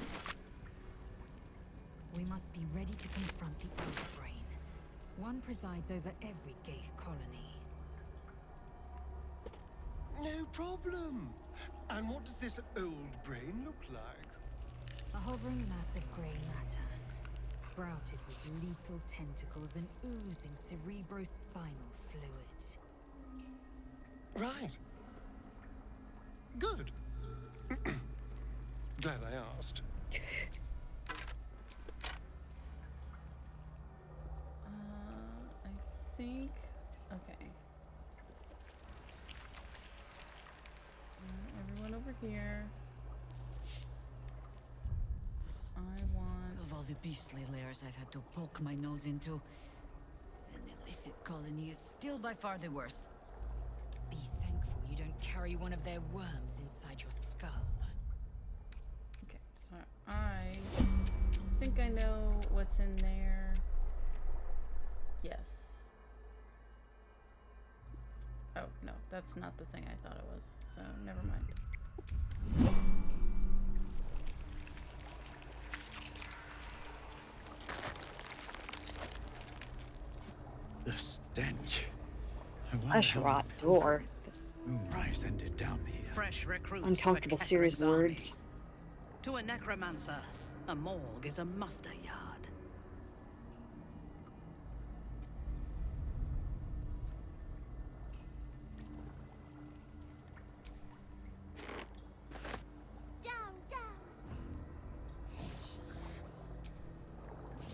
Speaker 5: We must be ready to confront the Elder Brain. One presides over every gay colony.
Speaker 6: No problem. And what does this old brain look like?
Speaker 5: A hovering mass of grey matter, sprouted with lethal tentacles and oozing cerebrospinal fluid.
Speaker 6: Right. Good. Glad I asked.
Speaker 1: I think. Okay. Everyone over here. I want.
Speaker 8: Of all the beastly lairs I've had to poke my nose into, an illicit colony is still by far the worst.
Speaker 5: Be thankful you don't carry one of their worms inside your skull.
Speaker 1: Okay, so I think I know what's in there. Yes. Oh, no, that's not the thing I thought it was, so never mind.
Speaker 11: The stench.
Speaker 2: Asherat door.
Speaker 11: Moonrise ended down here.
Speaker 14: Fresh recruits.
Speaker 2: Uncomfortable
Speaker 14: for
Speaker 2: series
Speaker 14: Catherine's army.
Speaker 2: words.
Speaker 14: To a necromancer, a morgue is a muster yard.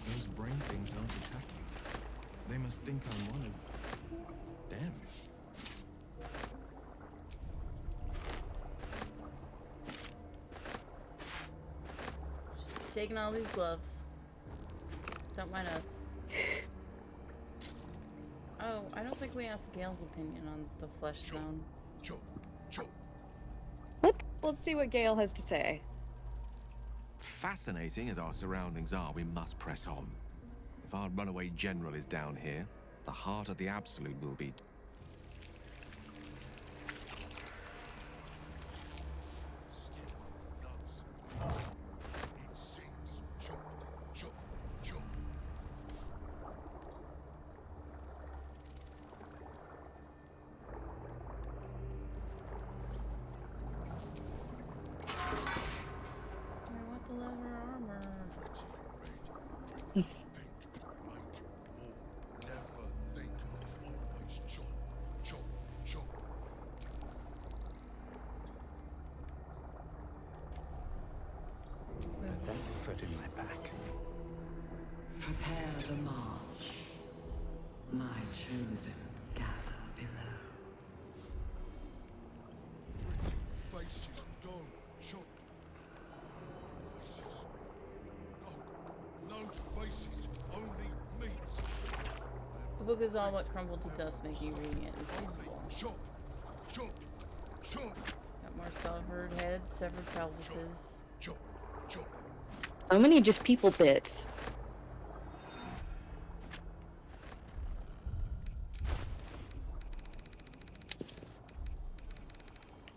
Speaker 11: Those brain things aren't attacking. They must think I'm one of them.
Speaker 1: Just taking all these gloves. Don't mind us. Oh, I don't think we asked Gale's opinion on the flesh zone.
Speaker 2: Let's see what Gale has to say.
Speaker 10: Fascinating as our surroundings are, we must press on. If our runaway general is down here, the heart of the Absolute will be...
Speaker 1: I want the leather armor.
Speaker 11: Let that foot in my back.
Speaker 8: Prepare the march. My chosen gather below.
Speaker 9: Faces go, chop. Faces. No faces, only meat.
Speaker 1: The book is all but crumbled to dust, making reading it impossible.
Speaker 9: Chop, chop, chop.
Speaker 1: Got more severed heads, severed pelvises.
Speaker 9: Chop, chop.
Speaker 2: So many just people bits.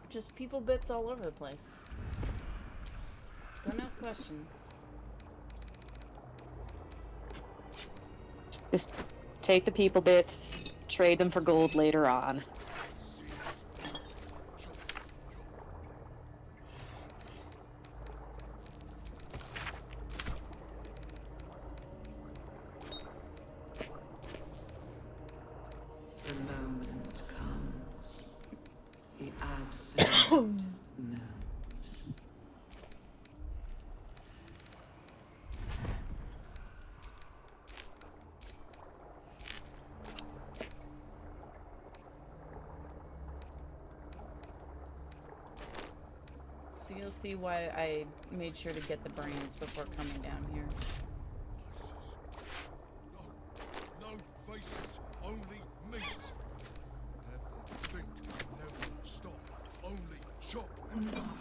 Speaker 1: Just people bits all over the place. Don't ask questions.
Speaker 2: Just take the people bits, trade them for gold later on.
Speaker 8: The moment comes. The absolute melts.
Speaker 1: see why I made sure to get the brains before coming down here.
Speaker 6: No faces, only meat. Never think, never stop. Only chop,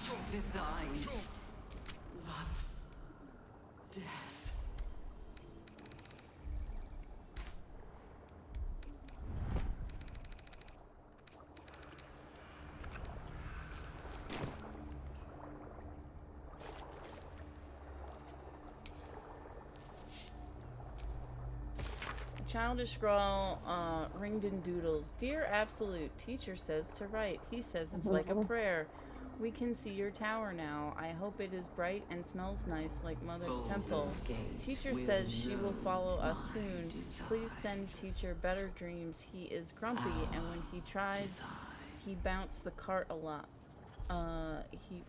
Speaker 6: chop,
Speaker 12: design.
Speaker 6: chop.
Speaker 12: Death.
Speaker 1: Childish scrawl, ringed in doodles. Dear Absolute, teacher says to write. He says it's like a prayer. We can see your tower now. I hope it is bright and smells nice like Mother's temple. Teacher says she will follow us soon. Please send teacher better dreams. He is grumpy, and when he tries, he bounced the cart a lot.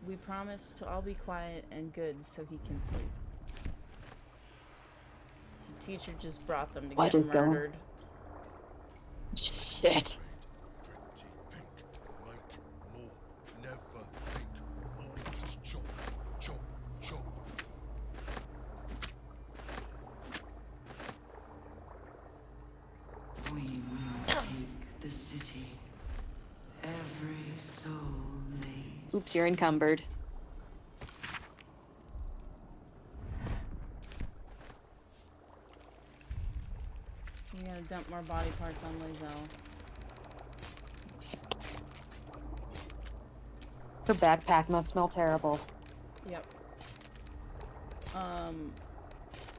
Speaker 1: We promise to all be quiet and good so he can sleep. So teacher just brought them to
Speaker 2: What
Speaker 1: get
Speaker 2: is going-
Speaker 1: murdered.
Speaker 2: Shit.
Speaker 6: Never think, always chop, chop, chop.
Speaker 12: We will take the city. Every soul made.
Speaker 2: Oops, you're encumbered.
Speaker 1: So we gotta dump more body parts on Lizelle.
Speaker 2: Her backpack must smell terrible.
Speaker 1: Yep.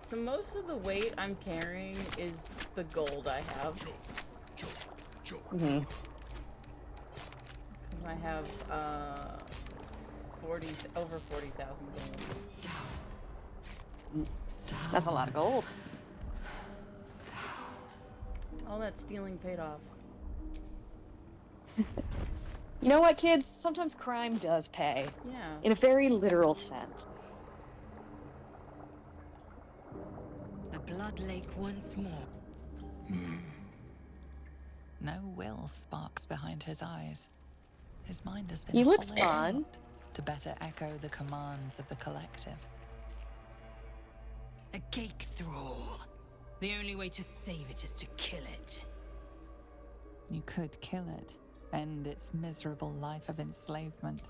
Speaker 1: So most of the weight I'm carrying is the gold I have.
Speaker 2: Mm-hmm.
Speaker 1: I have over 40,000 gold.
Speaker 2: That's a lot of gold.
Speaker 1: All that stealing paid off.
Speaker 2: You know what, kids? Sometimes crime does pay.
Speaker 1: Yeah.
Speaker 2: In a very literal sense.
Speaker 5: The Blood Lake once more.
Speaker 12: No will sparks behind his eyes. His mind has been
Speaker 2: He looks
Speaker 12: hollowed
Speaker 2: fun.
Speaker 12: out to better echo the commands of the collective.
Speaker 5: A cake thrall. The only way to save it is to kill it.
Speaker 12: You could kill it, end its miserable life of enslavement.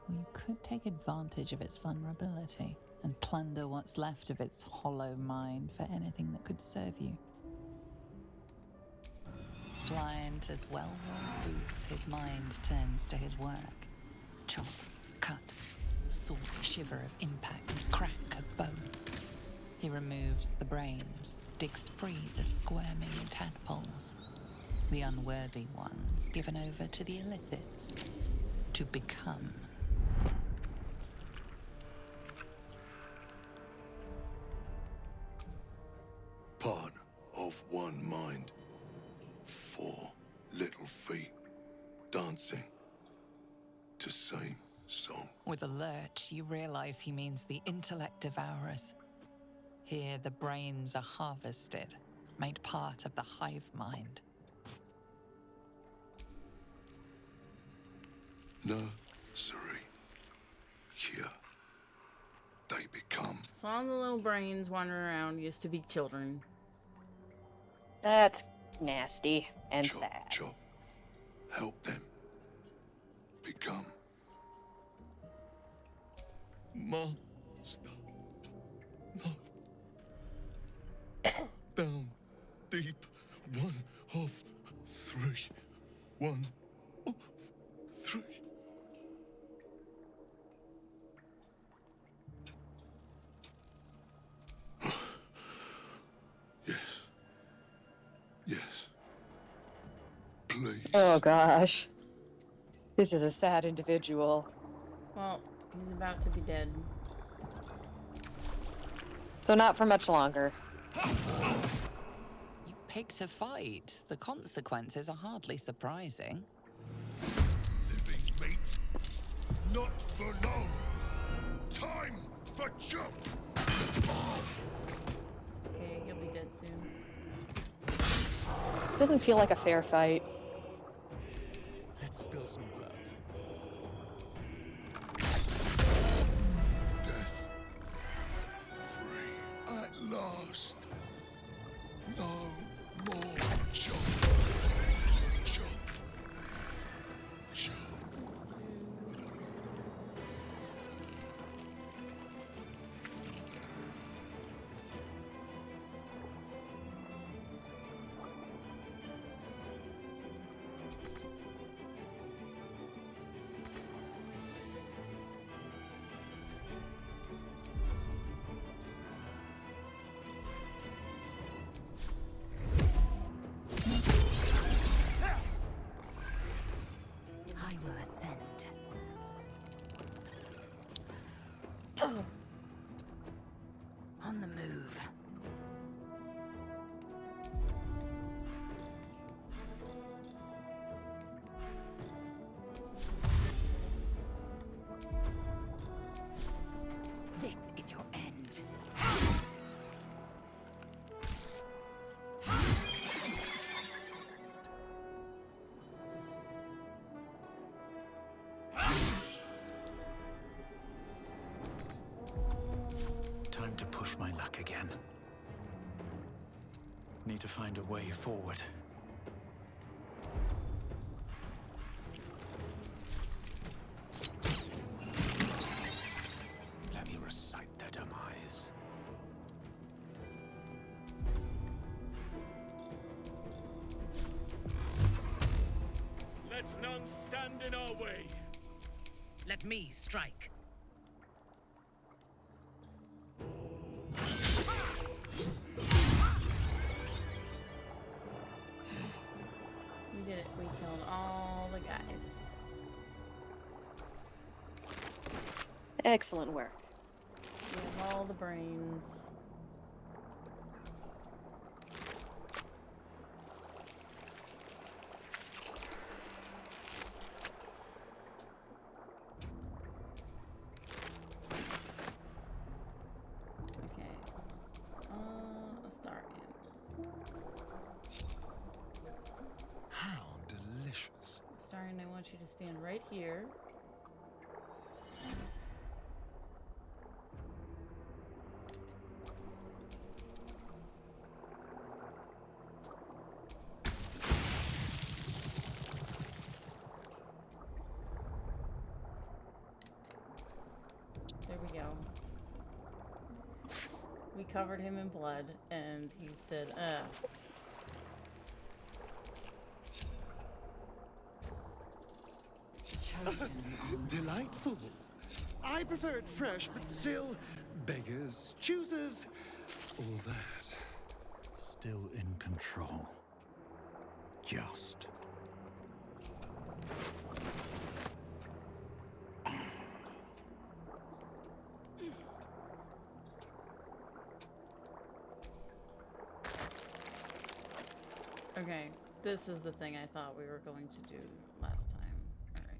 Speaker 12: Or you could take advantage of its vulnerability and plunder what's left of its hollow mind for anything that could serve you. Blind as well-worn boots, his mind turns to his work. Chop, cut, saw, shiver of impact and crack of bone. He removes the brains, digs free the squirming tadpoles, the unworthy ones given over to the illithids to become.
Speaker 6: Part of one mind. 4 little feet dancing to same song.
Speaker 12: With a lurch, you realize he means the intellect devourers. Here, the brains are harvested, made part of the hive mind.
Speaker 6: Nursery. Here, they become.
Speaker 1: So all the little brains wandering around used to be children.
Speaker 2: That's nasty and
Speaker 6: Chop,
Speaker 2: sad.
Speaker 6: chop. Help them become. Master. No. Down deep. 1 of 3. 1 of 3. Yes. Yes. Please.
Speaker 2: Oh gosh. This is a sad individual.
Speaker 1: Well, he's about to be dead.
Speaker 2: So not for much longer.
Speaker 12: You picked a fight. The consequences are hardly surprising.
Speaker 6: Living mates. Not for long. Time for jump.
Speaker 1: Okay, he'll be dead soon.
Speaker 2: It doesn't feel like a fair fight.
Speaker 11: Let's spill some blood.
Speaker 6: ghost. No more jump. Jump. Jump.
Speaker 5: I will ascend. On the move. This is your end.
Speaker 15: Time to push my luck again. Need to find a way forward. Let me recite their demise.
Speaker 4: Let none stand in our way.
Speaker 14: Let me strike.
Speaker 1: We did it. We killed all the guys.
Speaker 2: Excellent work.
Speaker 1: We have all the brains. Okay. Astarion.
Speaker 6: How delicious.
Speaker 1: Astarion, I want you to stand right here. There we go. We covered him in blood, and he said,
Speaker 6: Delightful. I prefer it fresh, but still, beggars, choosers, all that.
Speaker 15: Still in control. Just.
Speaker 1: Okay, this is the thing I thought we were going to do last time. Alright.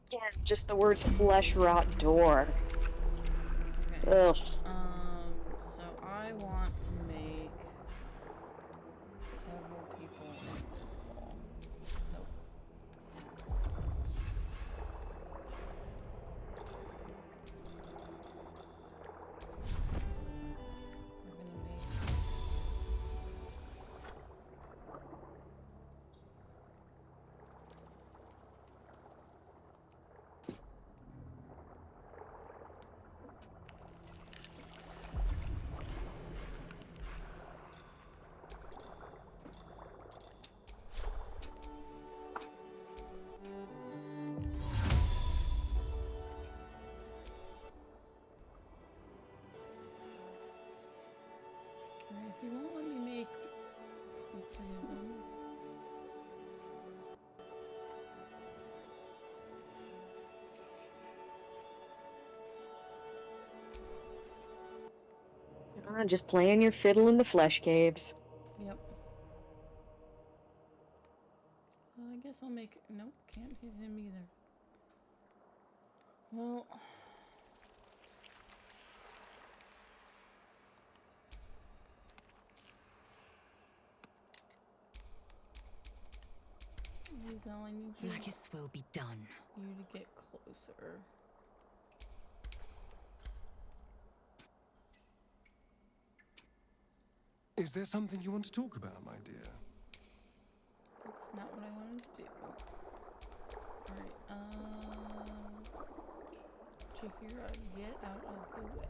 Speaker 2: Again, just the words flesh rot door.
Speaker 1: Okay.
Speaker 2: Ugh.
Speaker 1: So I want to make several people invisible. Nope. We're gonna make Alright, if you won't let me make three of them.
Speaker 2: Just playing your fiddle in the flesh caves.
Speaker 1: Yep. I guess I'll make. Nope, can't hit him either. Well. Lizel, I need you.
Speaker 5: Blackest will be done.
Speaker 1: You to get closer.
Speaker 6: there something you want to talk about, my dear?
Speaker 1: That's not what I wanted to do. Alright, Chihira, get out of the way.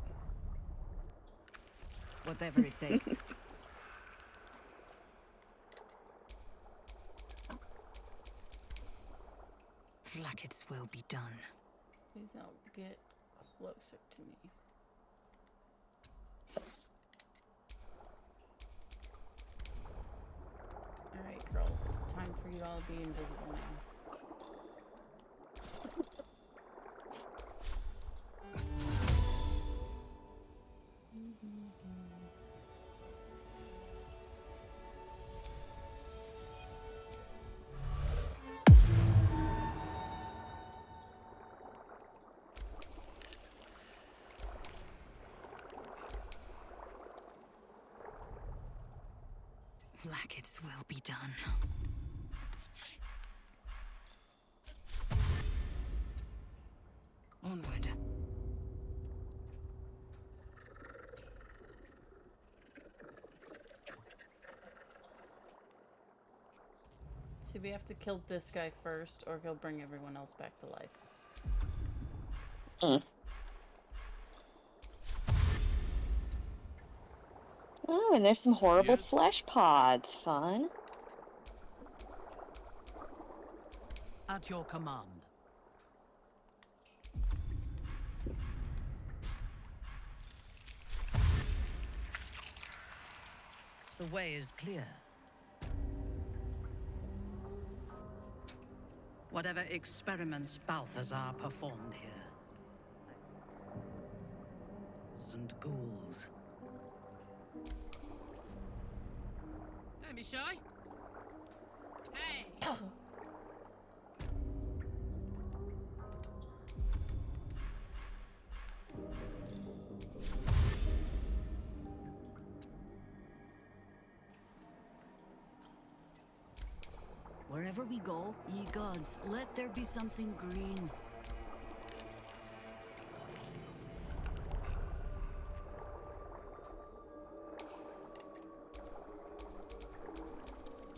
Speaker 14: Whatever it takes.
Speaker 12: Vlaakith's will be done.
Speaker 1: Please now get closer to me. Alright, girls. Time for you all to be invisible now.
Speaker 12: Vlaakith's will be done. Onward.
Speaker 1: So we have to kill this guy first, or he'll bring everyone else back to life.
Speaker 2: Oh, and there's some horrible flesh pods. Fun.
Speaker 14: At your command. The way is clear. Whatever experiments Balthazar performed here. And ghouls.
Speaker 5: Don't be shy. Hey!
Speaker 8: Wherever we go, ye gods, let there be something green.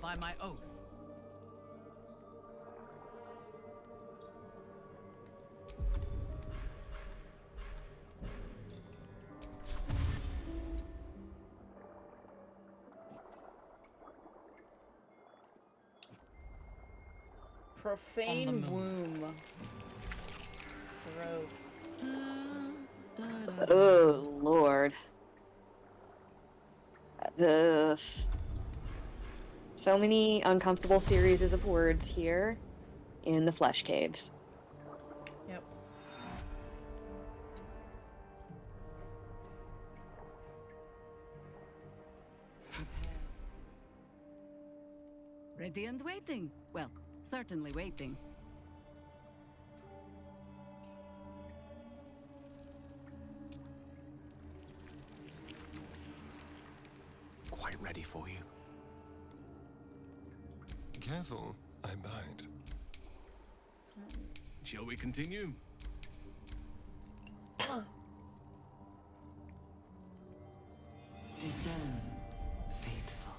Speaker 14: By my oath.
Speaker 1: Profane womb. Gross.
Speaker 2: Oh, Lord. So many uncomfortable series of words here in the flesh caves.
Speaker 1: Yep.
Speaker 8: Ready and waiting. Well, certainly waiting.
Speaker 15: Quite ready for you.
Speaker 6: Careful, I bite.
Speaker 10: Shall we continue?
Speaker 8: Discern, faithful.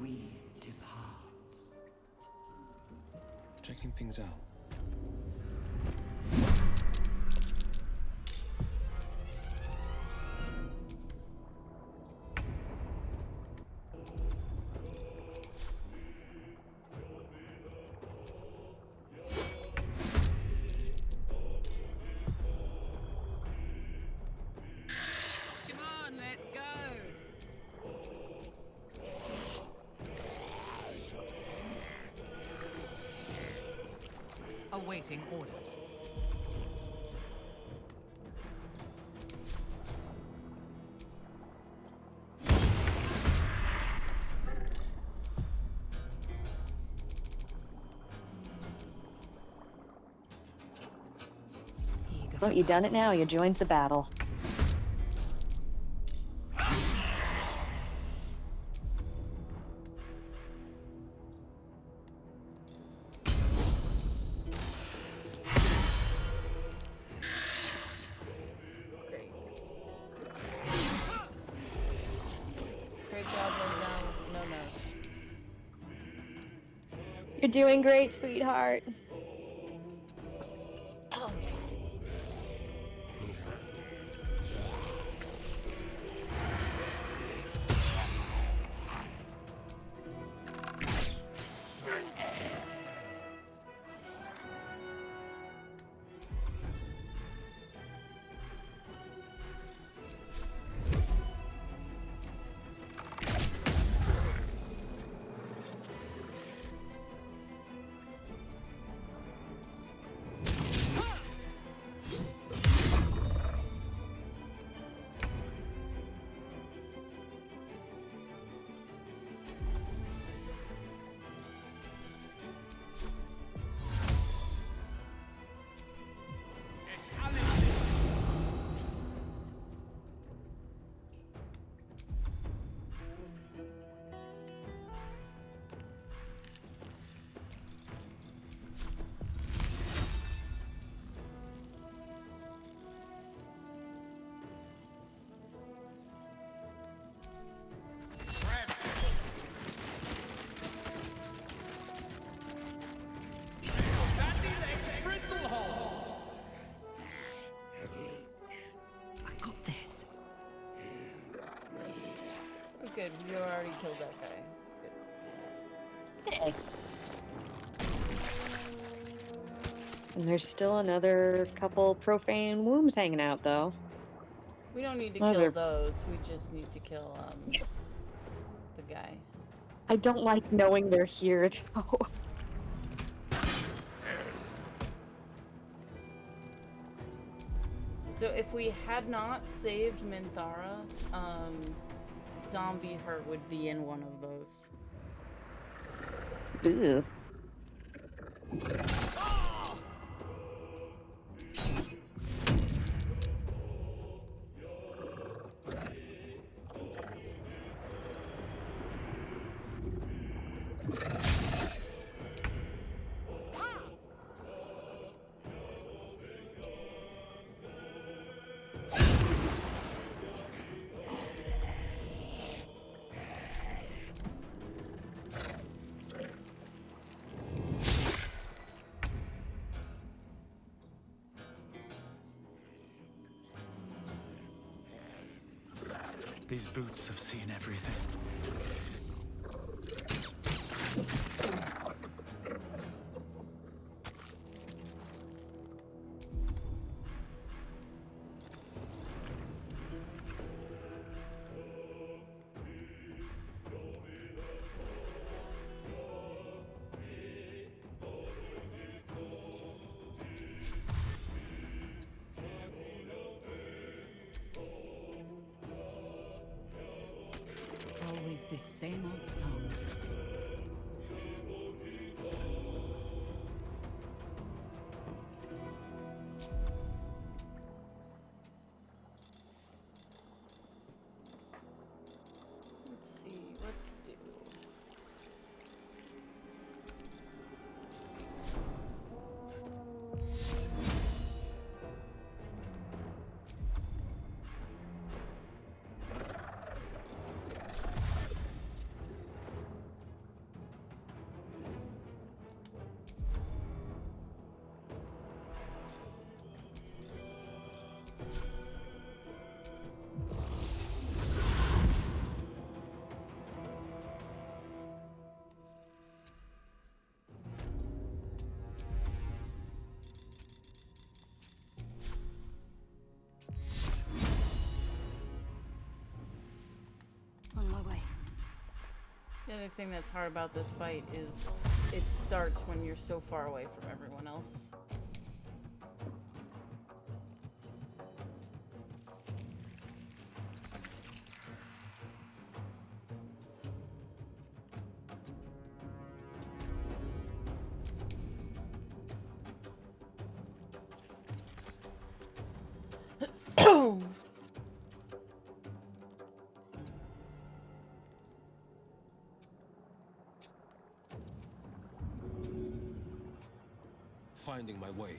Speaker 8: We depart.
Speaker 11: Checking things out.
Speaker 5: Come on, let's go.
Speaker 14: Awaiting orders.
Speaker 2: Well, you done it now. You joined the battle. You're doing great, sweetheart.
Speaker 1: Good, you already killed that guy. Good.
Speaker 2: Okay. And there's still another couple profane wombs hanging out, though.
Speaker 1: We don't need to
Speaker 2: Those
Speaker 1: kill
Speaker 2: are-
Speaker 1: those. We just need to kill the guy.
Speaker 2: I don't like knowing they're here, though.
Speaker 1: So if we had not saved Minthara, Zombie Hurt would be in one of those.
Speaker 2: Ew.
Speaker 15: These boots have seen everything.
Speaker 8: Always this same old song.
Speaker 1: Let's see what to do.
Speaker 7: On my way.
Speaker 1: The other thing that's hard about this fight is it starts when you're so far away from everyone else.
Speaker 11: Finding my way.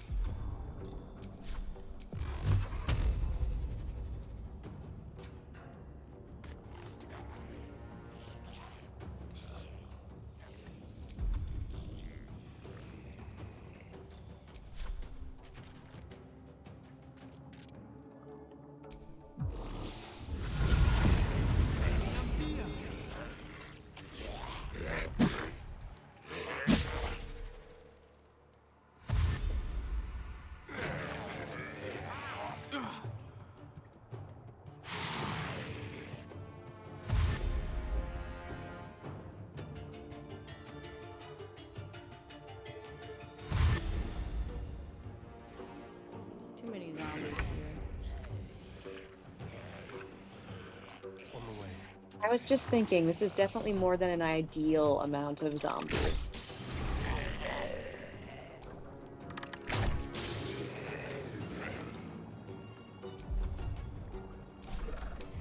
Speaker 2: I was just thinking, this is definitely more than an ideal amount of zombies.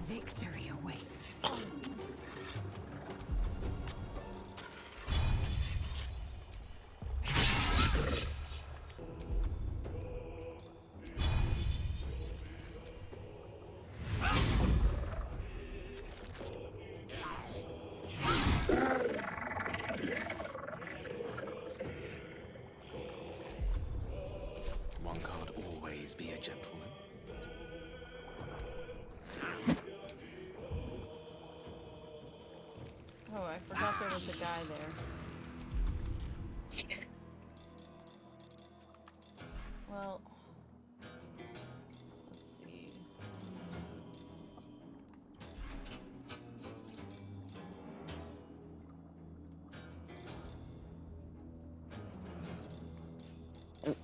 Speaker 5: Victory awaits.
Speaker 10: One can't always be a gentleman.
Speaker 1: Oh, I forgot there was a guy there. Well, let's see.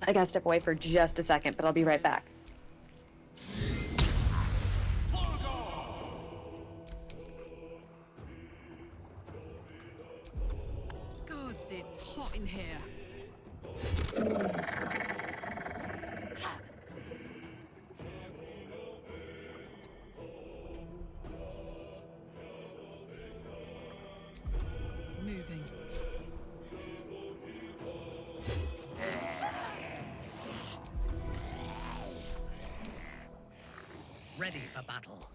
Speaker 2: I gotta step away for just a second, but I'll be right back.
Speaker 3: Gods, it's hot in here. Moving.
Speaker 14: Ready for battle.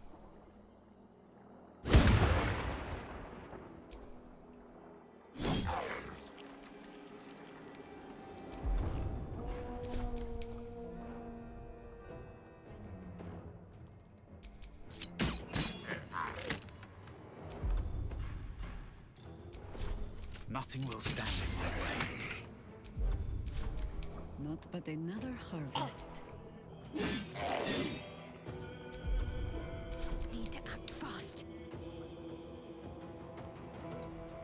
Speaker 15: Nothing will stand in my way.
Speaker 8: Not but another harvest.
Speaker 7: Need to act fast.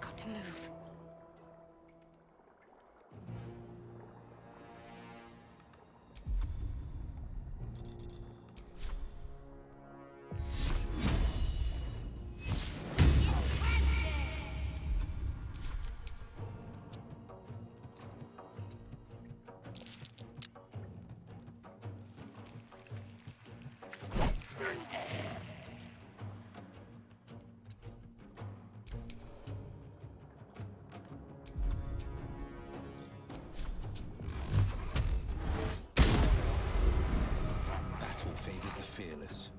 Speaker 7: Got to move.
Speaker 15: Battle favors the fearless.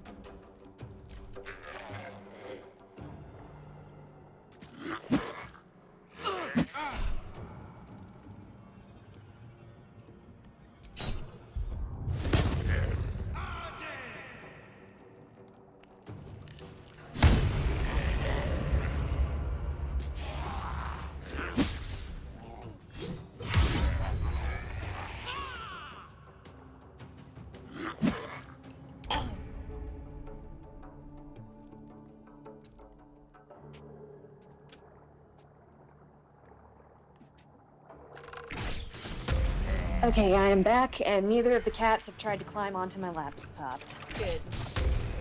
Speaker 2: Okay, I am back, and neither of the cats have tried to climb onto my laptop.
Speaker 1: Good.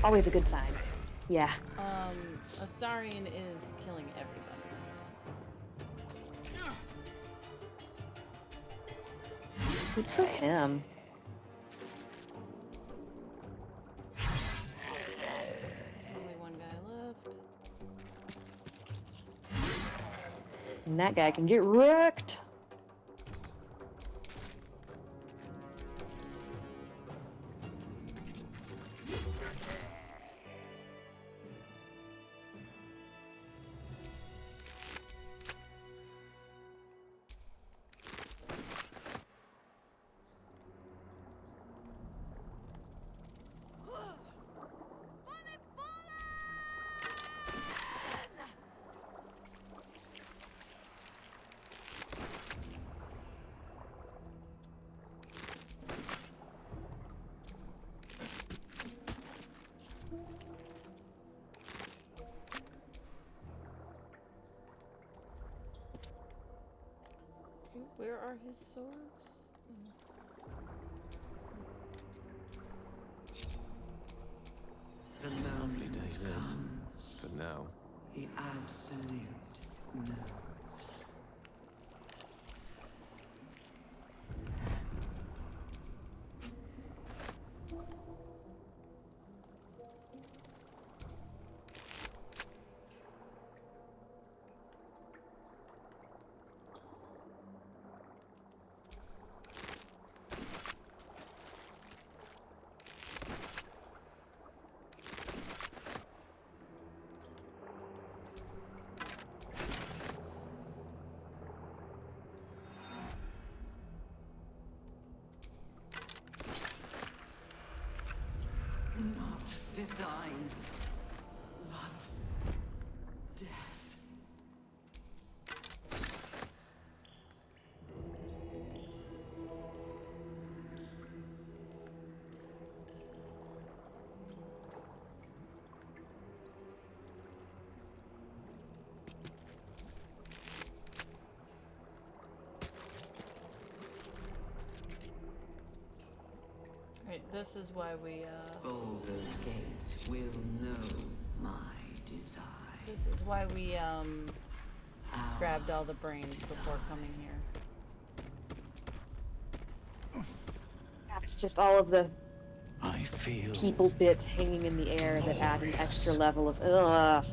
Speaker 2: Always a good sign. Yeah.
Speaker 1: Astarion is killing everybody.
Speaker 2: Good for him.
Speaker 1: Only one guy left.
Speaker 2: And that guy can get wrecked.
Speaker 1: Where are his swords?
Speaker 10: Lovely day this. For now.
Speaker 16: The absolute knows. Not design, but death.
Speaker 1: Right, this is why we,
Speaker 16: Baldur's Gate will know my design.
Speaker 1: This is why we, grabbed all the brains before coming here.
Speaker 2: God, it's just all of the
Speaker 15: I feel
Speaker 2: people bits hanging in the air that add an extra level of ugh.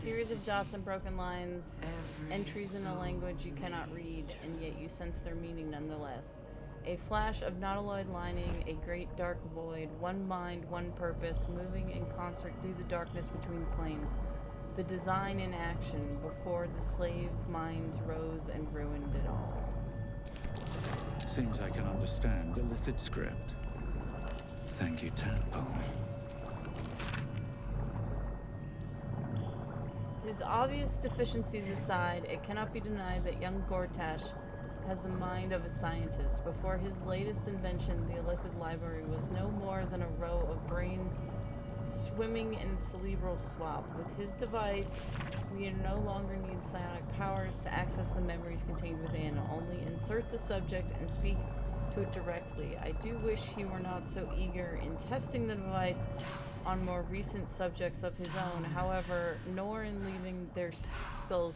Speaker 1: Series of dots and broken lines, entries in a language you cannot read, and yet you sense their meaning nonetheless. A flash of nautiloid lining, a great dark void, one mind, one purpose, moving in concert through the darkness between the planes. The design in action, before the slave minds rose and ruined it all.
Speaker 15: Seems I can understand a Lithid script. Thank you, Tadpole.
Speaker 1: His obvious deficiencies aside, it cannot be denied that young Gortash has the mind of a scientist. Before his latest invention, the Illithid Library was no more than a row of brains swimming in cerebral slop. With his device, we no longer need psionic powers to access the memories contained within. Only insert the subject and speak to it directly. I do wish he were not so eager in testing the device on more recent subjects of his own, however, nor in leaving their skull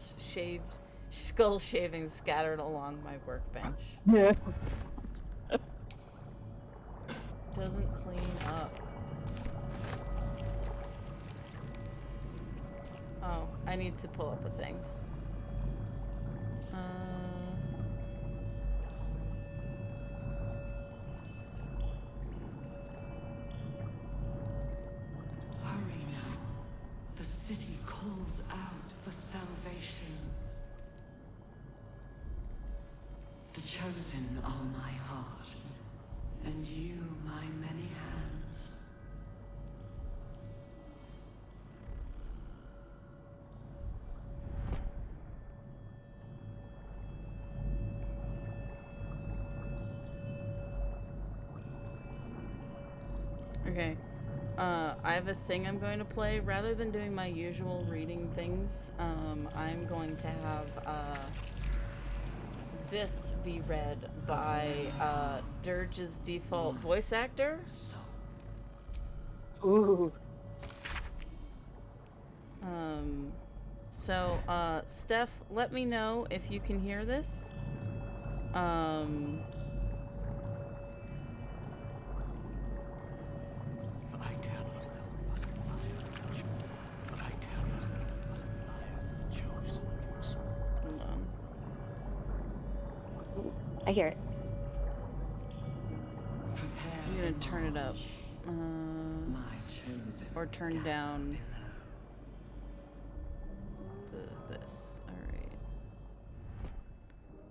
Speaker 1: shavings scattered along my workbench.
Speaker 2: Yeah.
Speaker 1: Doesn't clean up. Oh, I need to pull up a thing.
Speaker 16: Hurry now. The city calls out for salvation. The chosen are my heart, and you my many hands.
Speaker 1: Okay. I have a thing I'm going to play. Rather than doing my usual reading things, I'm going to have this be read by Durge's default voice actor.
Speaker 2: Ooh.
Speaker 1: So, Steph, let me know if you can hear this.
Speaker 2: I hear it.
Speaker 1: I'm gonna turn it up. Or turn down this. Alright.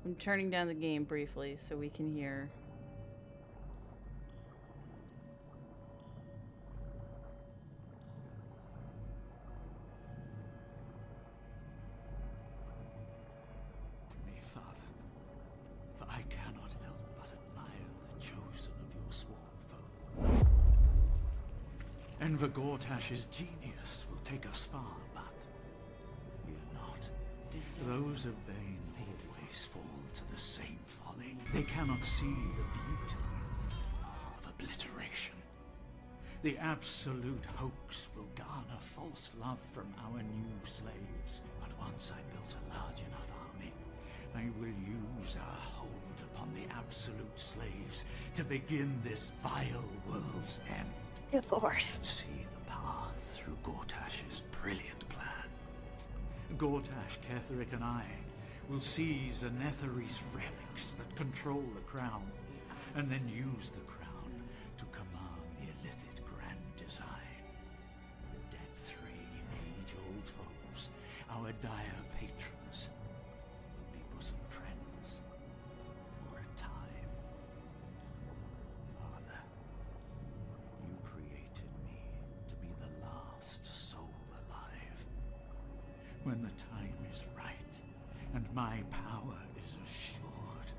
Speaker 1: I'm turning down the game briefly so we can hear.
Speaker 15: Me, Father, for I cannot help but admire the chosen of your sworn foe. Enver Gortash's genius will take us far, but fear not. Those of Bane always fall to the same folly. They cannot see the beauty of obliteration. The absolute hoax will garner false love from our new slaves. But once I built a large enough army, I will use our hold upon the absolute slaves to begin this vile world's end.
Speaker 2: Good lord.
Speaker 15: See the path through Gortash's brilliant plan. Gortash, Ketheric, and I will seize Anetheri's relics that control the crown, and then use the crown to command the Illithid grand design. The dead three age-old foes, our dire patrons, will be bosom friends for a time. Father, you created me to be the last soul alive. When the time is right, and my power is assured,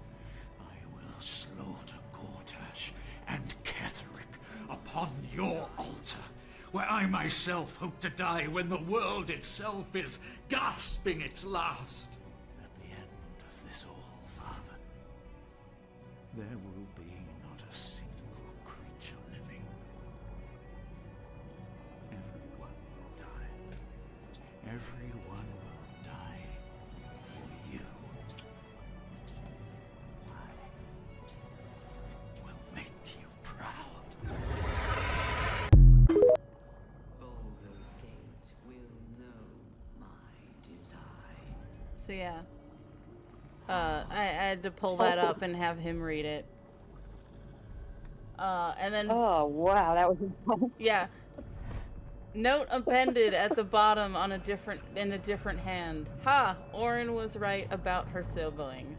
Speaker 15: I will slaughter Gortash and Ketheric upon your altar, where I myself hope to die when the world itself is gasping its last. At the end of this all, Father, there will be not a single creature living. Everyone will die. Everyone will die for you. I will make you proud.
Speaker 16: Baldur's Gate will know my design.
Speaker 1: So yeah. I had to pull that up and have him read it. And then
Speaker 2: Oh wow, that was fun.
Speaker 1: yeah. Note appended at the bottom on in a different hand. Ha! Orin was right about her sibling.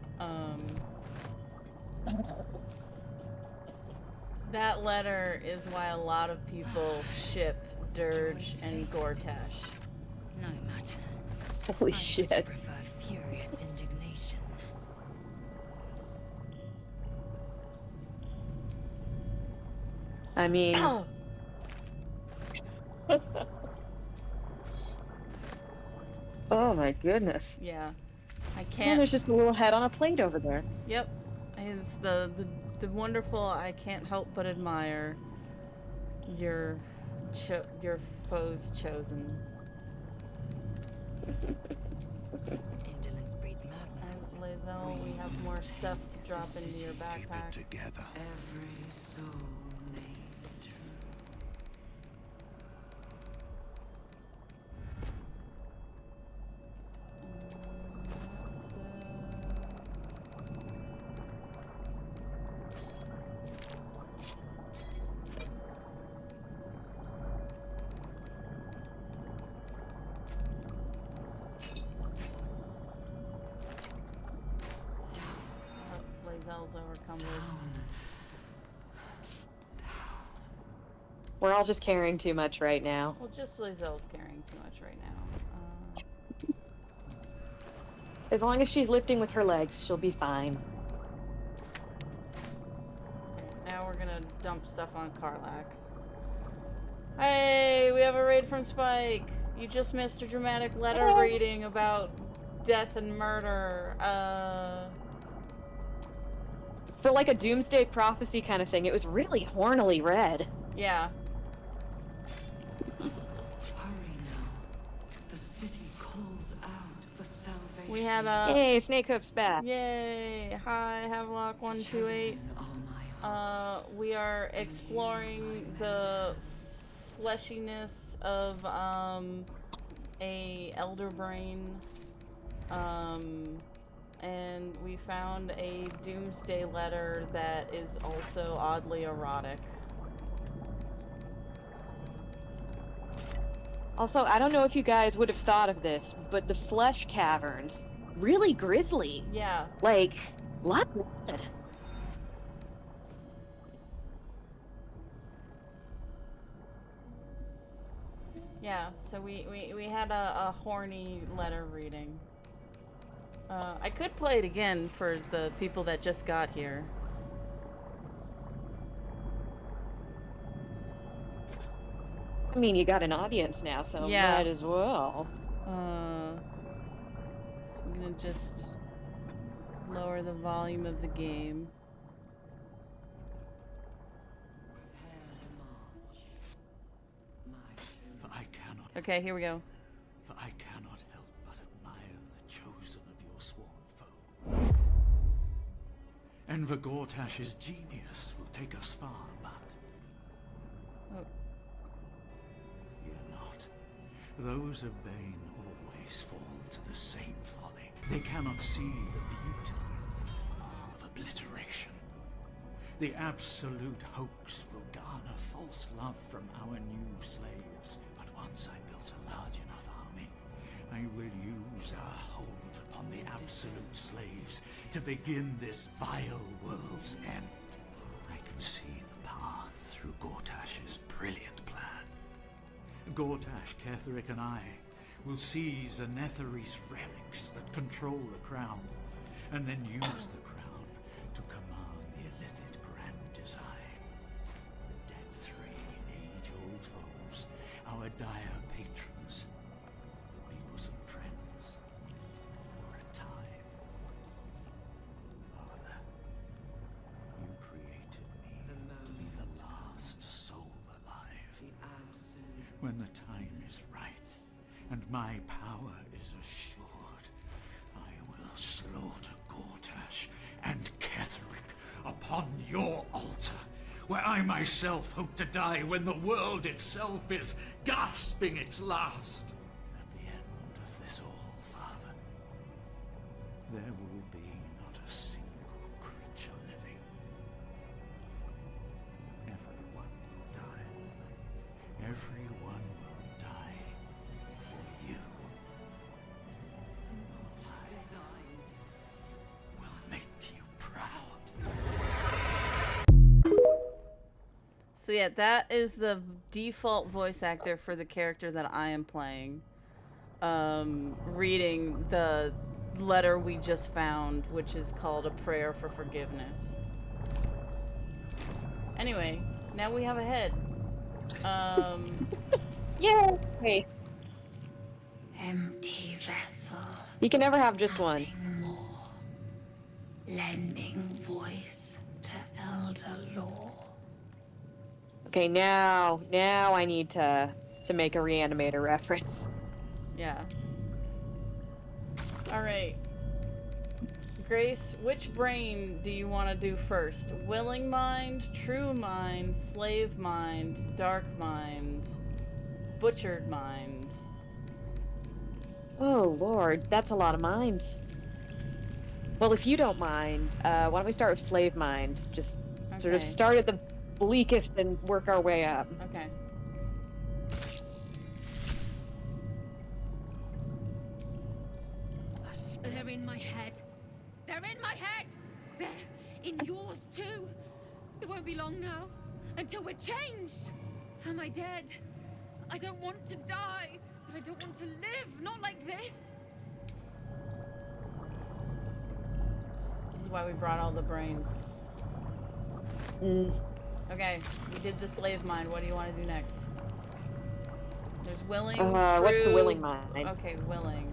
Speaker 1: That letter is why a lot of people ship Durge and Gortash.
Speaker 5: No matter.
Speaker 2: Holy
Speaker 5: I
Speaker 2: shit.
Speaker 5: much prefer furious indignation.
Speaker 2: I mean, oh my goodness.
Speaker 1: Yeah. I
Speaker 2: And
Speaker 1: can't.
Speaker 2: there's just a little head on a plate over there.
Speaker 1: Yep. It's the wonderful. I can't help but admire your foes chosen.
Speaker 12: Indolence breeds madness.
Speaker 1: Lae'zel, we have more stuff to drop into your backpack.
Speaker 9: Together.
Speaker 16: Every soul made true.
Speaker 1: Lae'zel's overcome.
Speaker 2: We're all just carrying too much right now.
Speaker 1: Well, just Lae'zel's carrying too much right now.
Speaker 2: As long as she's lifting with her legs, she'll be fine.
Speaker 1: Okay, now we're gonna dump stuff on Karlach. Hey, we have a raid from Spike. You just missed a dramatic letter reading about death and murder.
Speaker 2: For like a doomsday prophecy kind of thing, it was really hornily read.
Speaker 1: Yeah.
Speaker 16: Hurry now. The city calls out for salvation.
Speaker 1: We had a.
Speaker 2: Hey, Snakehoof's back.
Speaker 1: Yay! Hi, Havelock 128. We are exploring the fleshiness of a elder brain. And we found a doomsday letter that is also oddly erotic.
Speaker 2: Also, I don't know if you guys would have thought of this, but the flesh caverns, really grisly.
Speaker 1: Yeah.
Speaker 2: Like, lot of blood.
Speaker 1: Yeah, so we had a horny letter reading. I could play it again for the people that just got here.
Speaker 2: I mean, you got an audience now, so might as well.
Speaker 1: So I'm gonna just lower the volume of the game.
Speaker 15: For I cannot.
Speaker 1: Okay, here we go.
Speaker 15: For I cannot help but admire the chosen of your sworn foe. Enver Gortash's genius will take us far, but fear not. Those of Bane always fall to the same folly. They cannot see the beauty of obliteration. The absolute hoax will garner false love from our new slaves. But once I built a large enough army, I will use our hold upon the absolute slaves to begin this vile world's end. I can see the path through Gortash's brilliant plan. Gortash, Ketheric, and I will seize Anetheri's relics that control the crown, and then use the crown to command the illithid grand design. The dead three age-old foes, our dire patrons, will be bosom friends for a time. Father, you created me to be the last soul alive. When the time is right, and my power is assured, I will slaughter Gortash and Ketheric upon your altar, where I myself hope to die when the world itself is gasping its last. At the end of this all, Father, there will be not a single creature living. Everyone will die. Everyone will die for you. My design will make you proud.
Speaker 1: So yeah, that is the default voice actor for the character that I am playing. Reading the letter we just found, which is called A Prayer for Forgiveness. Anyway, now we have a head.
Speaker 2: Yay!
Speaker 17: Empty vessel.
Speaker 2: You can never have just one.
Speaker 17: More. Lending voice to elder law.
Speaker 2: Okay, now I need to make a reanimator reference.
Speaker 1: Yeah. Alright. Grace, which brain do you want to do first? Willing mind, true mind, slave mind, dark mind, butchered mind.
Speaker 2: Oh lord, that's a lot of minds. Well, if you don't mind, why don't we start with slave minds? Just sort of start at the bleakest and work our way up.
Speaker 1: Okay.
Speaker 18: They're in my head. They're in my head! They're in yours too! It won't be long now, until we're changed! Am I dead? I don't want to die, but I don't want to live, not like this!
Speaker 1: This is why we brought all the brains. Okay, we did the slave mind. What do you want to do next? There's willing, true...
Speaker 2: What's the willing mind?
Speaker 1: Okay, willing.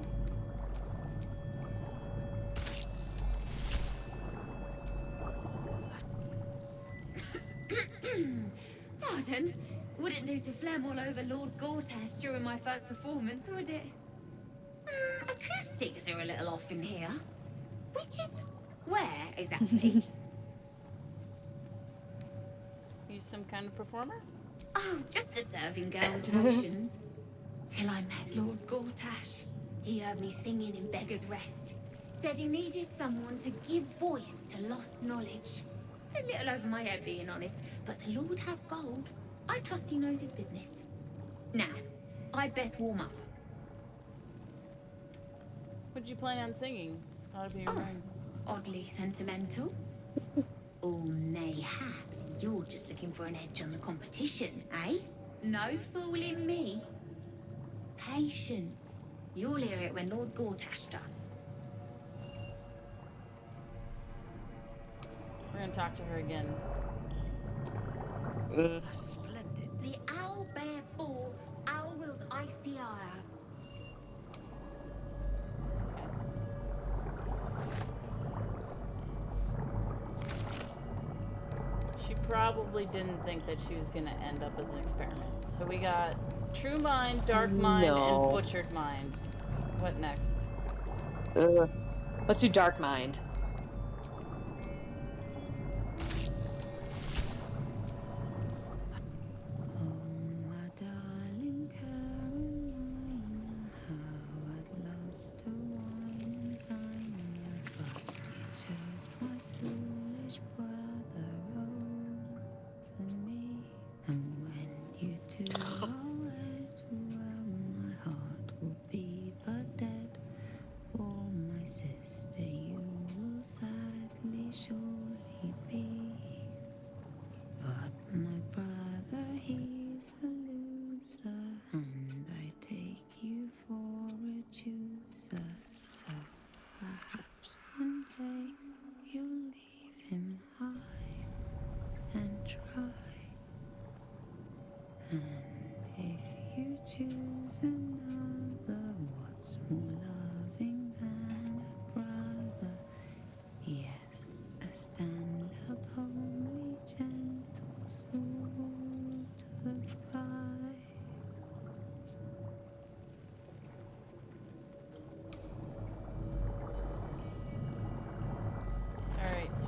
Speaker 18: Pardon? Wouldn't do to phlegm all over Lord Gortash during my first performance, would it?
Speaker 17: Acoustics are a little off in here. Which is where exactly?
Speaker 1: You some kind of performer?
Speaker 17: Oh, just a serving girl with emotions. Till I met Lord Gortash. He heard me singing in Beggar's Rest. Said he needed someone to give voice to lost knowledge. A little over my head, being honest, but the Lord has gold. I trust he knows his business. Now, I'd best warm up.
Speaker 1: What'd you plan on singing? How to be your brain?
Speaker 17: Oddly sentimental. Or mayhaps you're just looking for an edge on the competition, eh? No fooling me. Patience. You'll hear it when Lord Gortash does.
Speaker 1: We're gonna talk to her again.
Speaker 14: Splendid.
Speaker 17: The Owlbear Ball
Speaker 1: probably didn't think that she was going to end up as an experiment. So we got True Mind, Dark Mind, and Butchered Mind. What next?
Speaker 2: Let's do Dark Mind.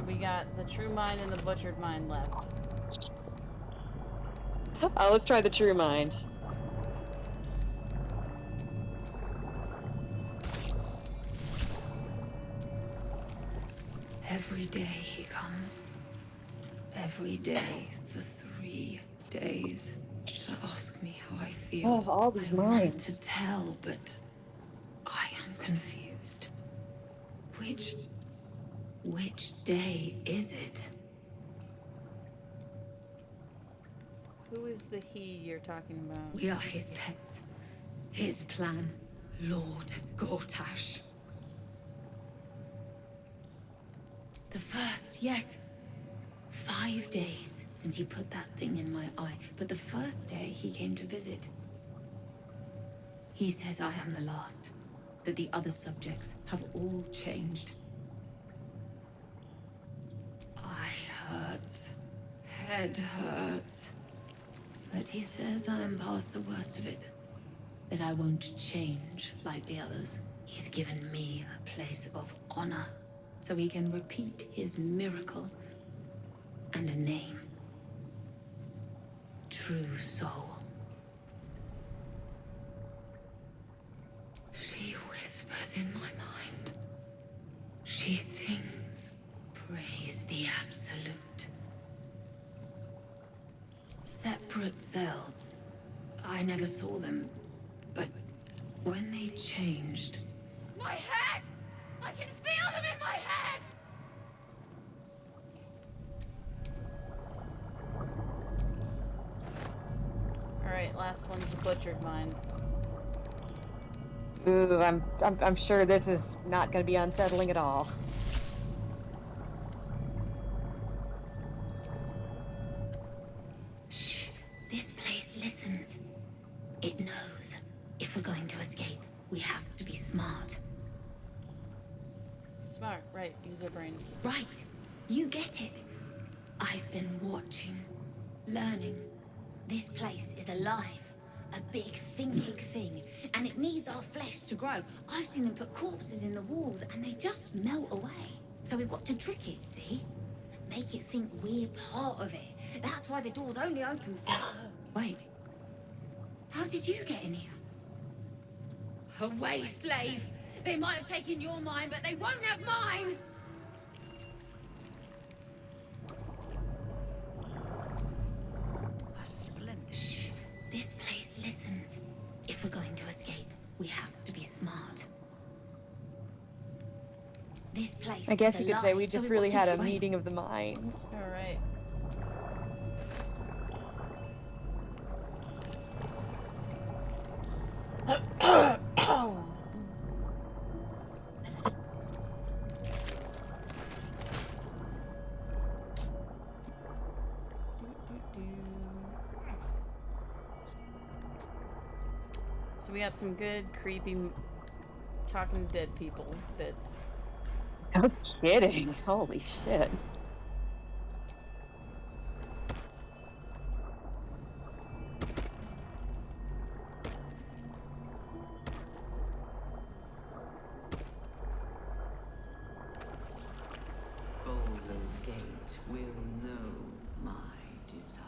Speaker 1: We got the True Mind and the Butchered Mind left.
Speaker 2: Let's try the True Mind.
Speaker 16: Every day he comes. Every day for 3 days to ask me how I feel.
Speaker 2: Oh, all these
Speaker 16: I want
Speaker 2: minds.
Speaker 16: to tell, but I am confused. Which day is it?
Speaker 1: Who is the he you're talking about?
Speaker 16: We are his pets. His plan, Lord Gortash. The first, yes. 5 days since he put that thing in my eye, but the first day he came to visit. He says I am the last, that the other subjects have all changed. Hurts. Head hurts. But he says I'm past the worst of it. That I won't change like the others. He's given me a place of honor, so he can repeat his miracle and a name. True Soul. She whispers in my mind. She sings. Praise the Absolute. Separate cells. I never saw them, but when they changed...
Speaker 18: My head! I can feel them in my head!
Speaker 1: Alright, last one's the Butchered Mind.
Speaker 2: Ooh, I'm sure this is not going to be unsettling at all.
Speaker 17: Shh. This place listens. It knows. If we're going to escape, we have to be smart.
Speaker 1: Smart, right. Use our brains.
Speaker 17: Right. You get it. I've been watching, learning. This place is alive. A big thinking thing, and it needs our flesh to grow. I've seen them put corpses in the walls, and they just melt away. So we've got to trick it, see? Make it think we're part of it. That's why the door's only open for...
Speaker 16: Wait.
Speaker 17: How did you get in here?
Speaker 18: Away, slave! They might have taken your mind, but they won't have mine!
Speaker 17: Shh. This place listens. If we're going to escape, we have to be smart. This place
Speaker 2: I guess
Speaker 17: is
Speaker 2: you could say
Speaker 17: alive,
Speaker 2: we
Speaker 17: so
Speaker 2: just
Speaker 17: we've
Speaker 2: really
Speaker 17: got to
Speaker 2: had a
Speaker 17: try-
Speaker 2: meeting of the minds.
Speaker 1: Alright. So we got some good, creepy, talking to dead people bits.
Speaker 2: No kidding. Holy shit.
Speaker 16: gate will know my design.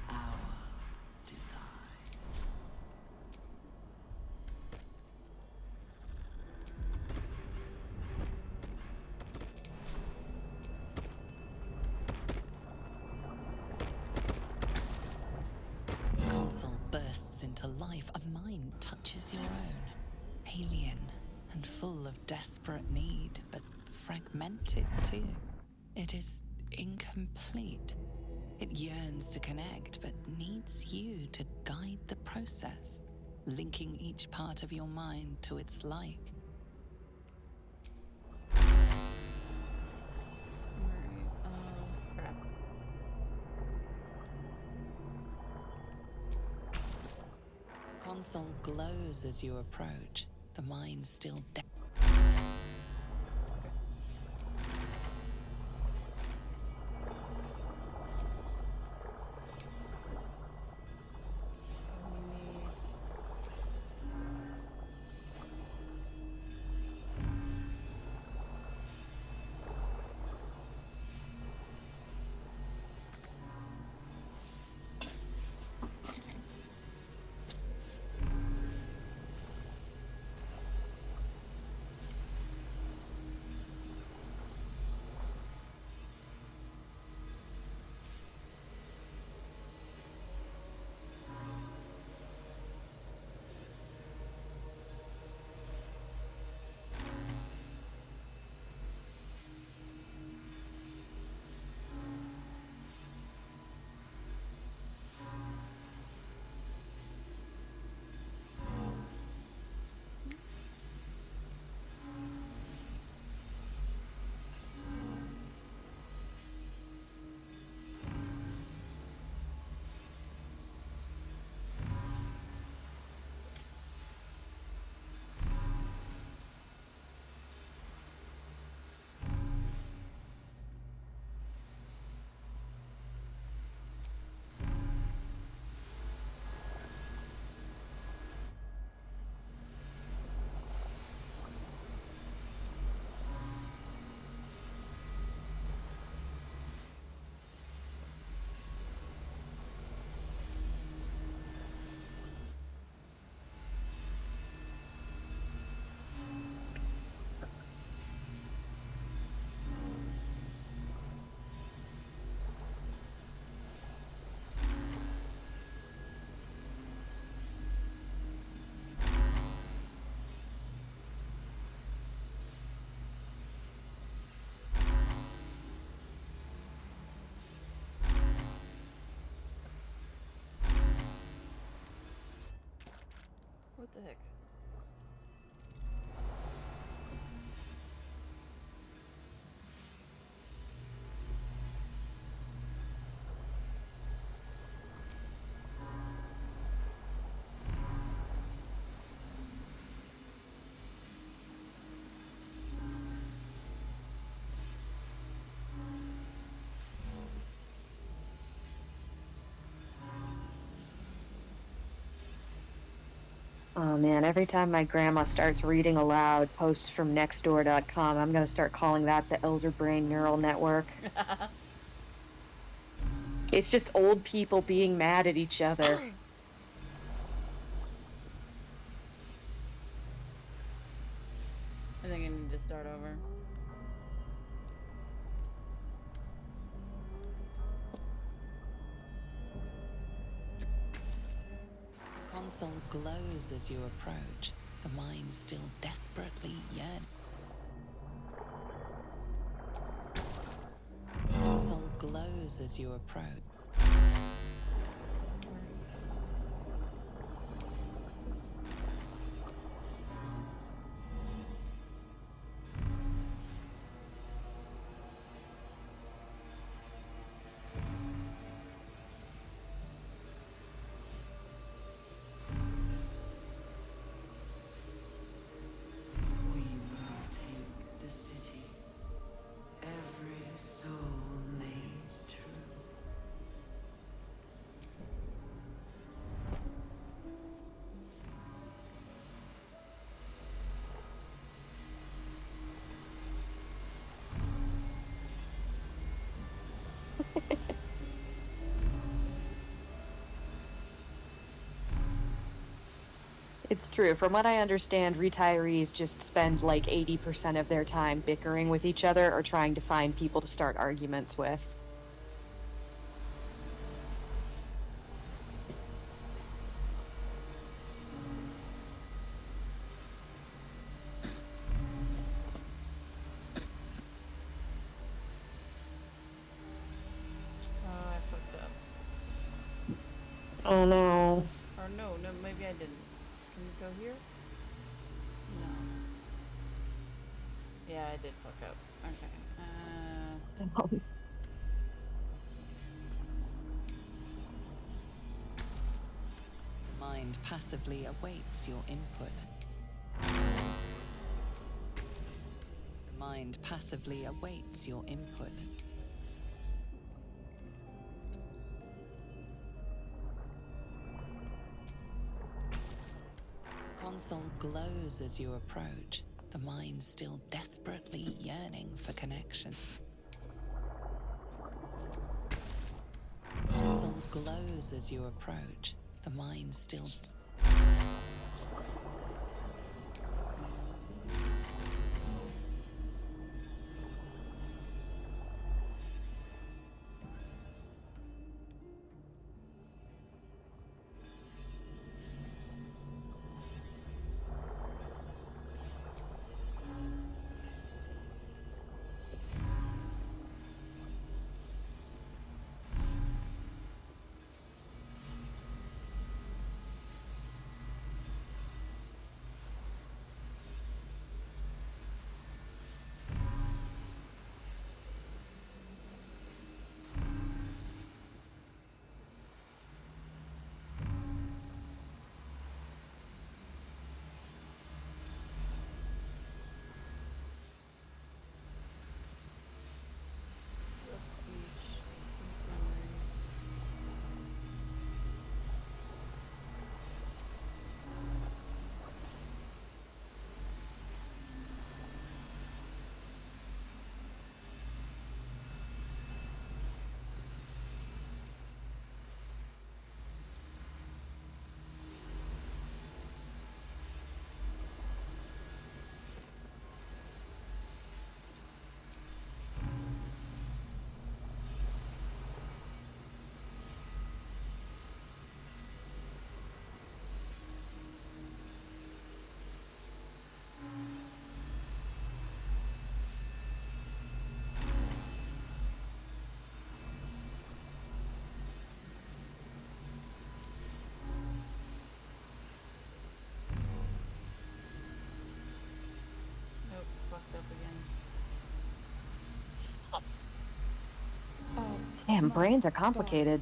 Speaker 16: Our design.
Speaker 12: The console bursts into life. A mind touches your own. Alien and full of desperate need, but fragmented too. It is incomplete. It yearns to connect, but needs you to guide the process, linking each part of your mind to its like.
Speaker 1: Crap.
Speaker 12: The console glows as you approach. The mind still
Speaker 1: What the heck?
Speaker 2: Oh man, every time my grandma starts reading aloud posts from nextdoor.com, I'm gonna start calling that the Elder Brain Neural Network. It's just old people being mad at each other.
Speaker 1: I think I need to start over.
Speaker 12: console glows as you approach, the mind still desperately yearning. Console glows as you approach.
Speaker 16: We will take the city, every soul made true.
Speaker 2: It's true. From what I understand, retirees just spend like 80% of their time bickering with each other or trying to find people to start arguments with.
Speaker 1: Oh, I fucked up.
Speaker 2: Oh no.
Speaker 1: Or no, maybe I didn't. Can you go here? No. Yeah, I did fuck up. Okay.
Speaker 12: Mind passively awaits your input. The mind passively awaits your input. Console glows as you approach, the mind still desperately yearning for connection. Console glows as you approach, the mind still...
Speaker 1: Nope, fucked up again.
Speaker 2: Damn, brains are complicated.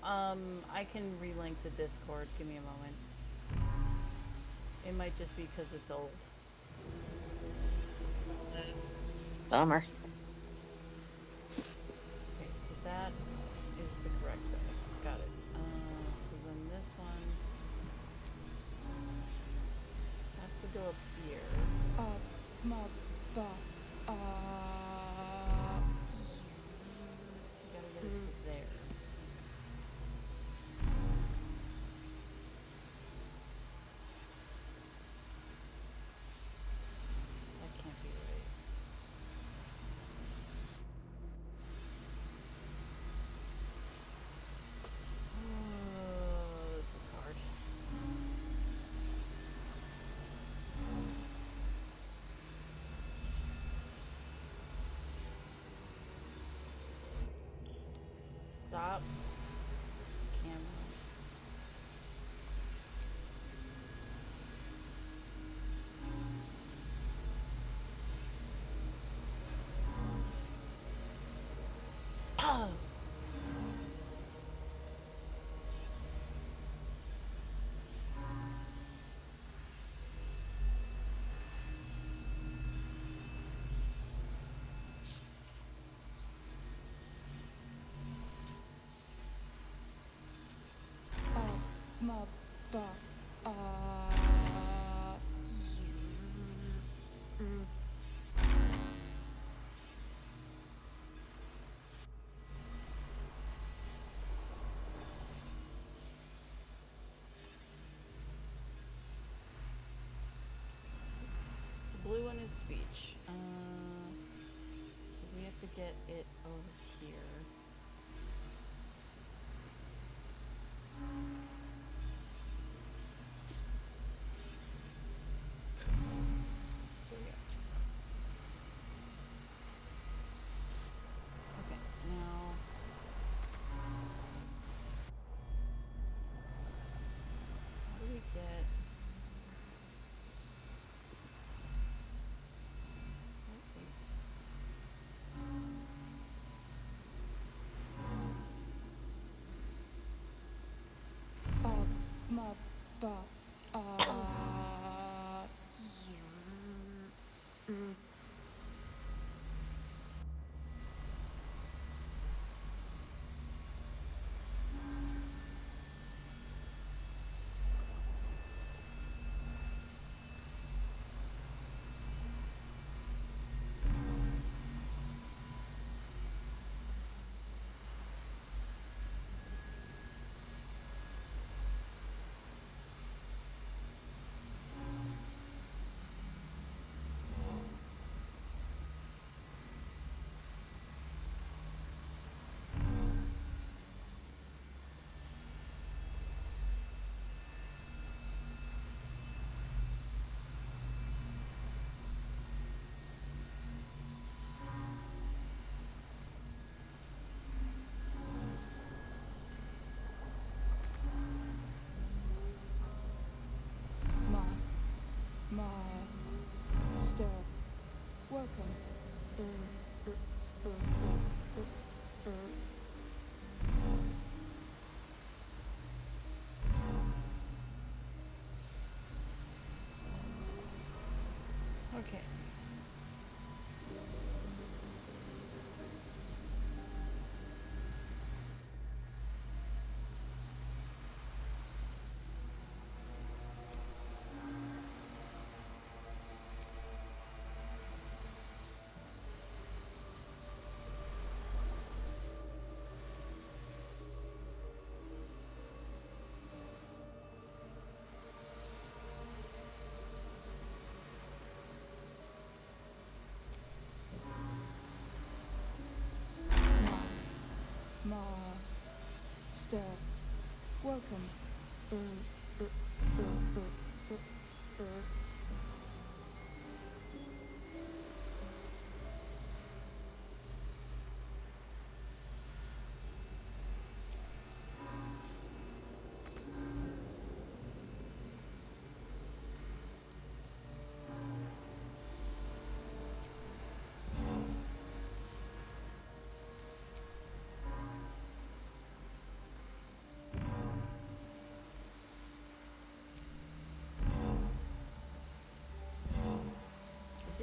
Speaker 1: I can relink the Discord. Give me a moment. It might just be because it's old.
Speaker 2: Bummer.
Speaker 1: Okay, so that is the correct way. Got it. So then this one has to go up here. Gotta get it to there. That can't be right. Oh, this is hard. Stop. Camera. Oh. The blue one is speech. So we have to get it over here. There we go. Okay, now how do we get
Speaker 19: Welcome.
Speaker 1: okay.
Speaker 19: Master, welcome.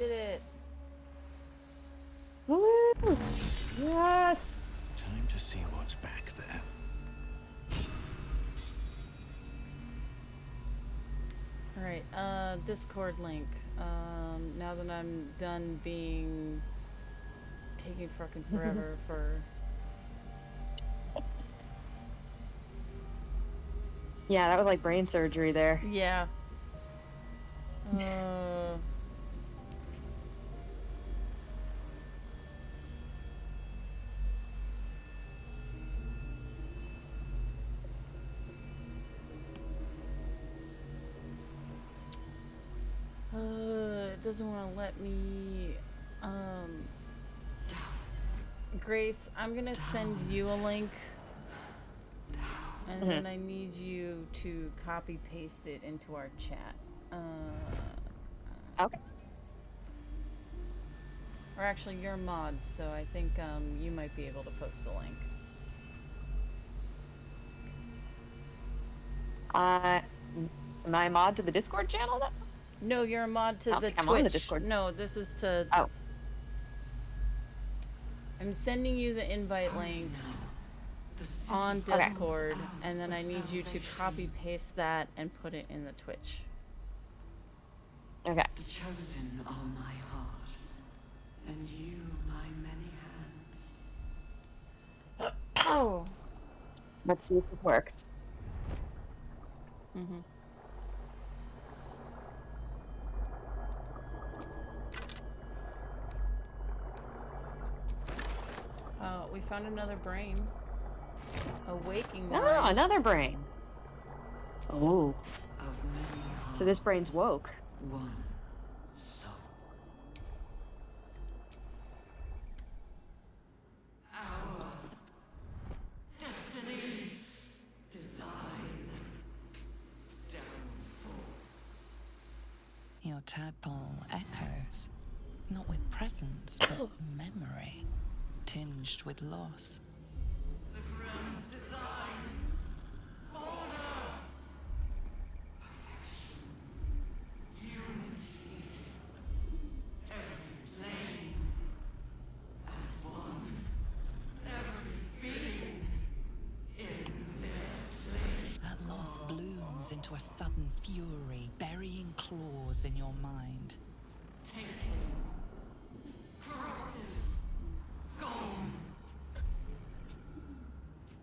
Speaker 1: did it.
Speaker 2: Woo! Yes!
Speaker 15: Time to see what's back there.
Speaker 1: Alright, Discord link. Now that I'm done being... taking fucking forever for...
Speaker 2: Yeah, that was like brain surgery there.
Speaker 1: Yeah. It doesn't want to let me, Grace, I'm gonna send you a link, and then I need you to copy paste it into our chat.
Speaker 2: Okay.
Speaker 1: Or actually, you're a mod, so I think you might be able to post the link.
Speaker 2: Am I a mod to the Discord channel then?
Speaker 1: No, you're a mod to the Twitch.
Speaker 2: I'm on the Discord.
Speaker 1: No, this is to...
Speaker 2: Oh.
Speaker 1: I'm sending you the invite link on Discord, and then I need you to copy paste that and put it in the Twitch.
Speaker 2: Okay.
Speaker 20: The chosen are my heart, and you my many hands.
Speaker 1: Oh.
Speaker 2: Let's see if it worked.
Speaker 1: Mm-hmm. We found another brain. A waking
Speaker 2: Oh,
Speaker 1: mind.
Speaker 2: another brain. Oh. So this brain's woke.
Speaker 20: One soul. Our destiny, design, downfall.
Speaker 12: Your tadpole echoes, not with presence, but memory, tinged with loss.
Speaker 20: The grand design, order, perfection, unity, every plane as one, every being in their place.
Speaker 12: That loss blooms into a sudden fury, burying claws in your mind.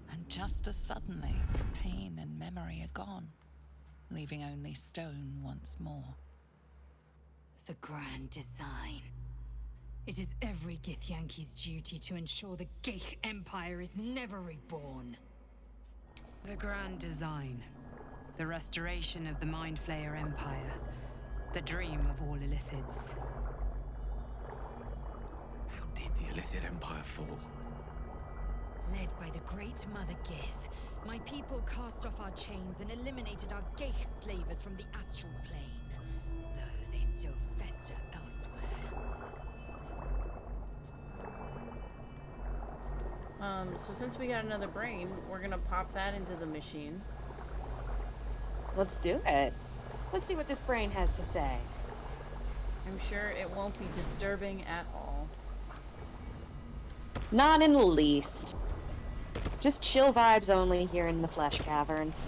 Speaker 12: And just as suddenly, pain and memory are gone, leaving only stone once more.
Speaker 5: The grand design. It is every Githyanki's duty to ensure the Geich Empire is never reborn.
Speaker 21: The grand design. The restoration of the Mind Flayer Empire. The dream of all Illithids.
Speaker 10: How did the Illithid Empire fall?
Speaker 5: Led by the great Mother Gith, my people cast off our chains and eliminated our Geich slavers from the astral plane, though they still fester elsewhere.
Speaker 1: So since we got another brain, we're gonna pop that into the machine.
Speaker 2: Let's do it. Let's see what this brain has to say.
Speaker 1: I'm sure it won't be disturbing at all.
Speaker 2: Not in the least. Just chill vibes only here in the Flesh Caverns.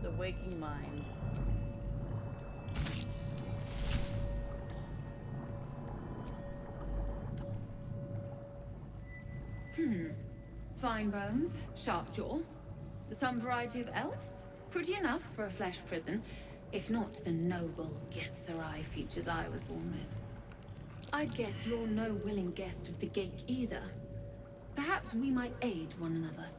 Speaker 1: The waking mind.
Speaker 16: Fine bones, sharp jaw. Some variety of elf. Pretty enough for a flesh prison, if not the noble Githzerai features I was born with. I'd guess you're no willing guest of the Geich either. Perhaps we might aid one another.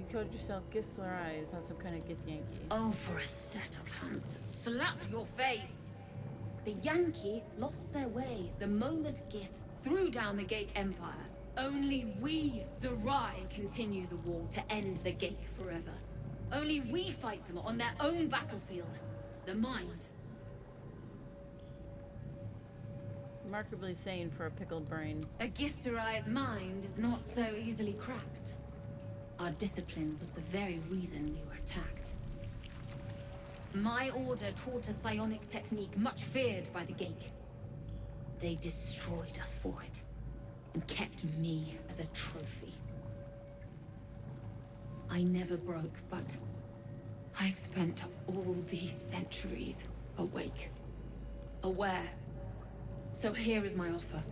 Speaker 1: You called yourself Gislerai, not some kind of Gith-Yankee.
Speaker 17: Oh, for a set of hands to slap your face! The Yankee lost their way the moment Gith threw down the Gake Empire. Only we, Zerai, continue the war to end the Gake forever. Only we fight them on their own battlefield. The mind.
Speaker 1: Remarkably sane for a pickled brain.
Speaker 17: A Githzerai's mind is not so easily cracked. Our discipline was the very reason we were attacked. My order taught a psionic technique much feared by the Gake. They destroyed us for it, and kept me as a trophy. I never broke, but I've spent all these centuries awake, aware. So here is my offer.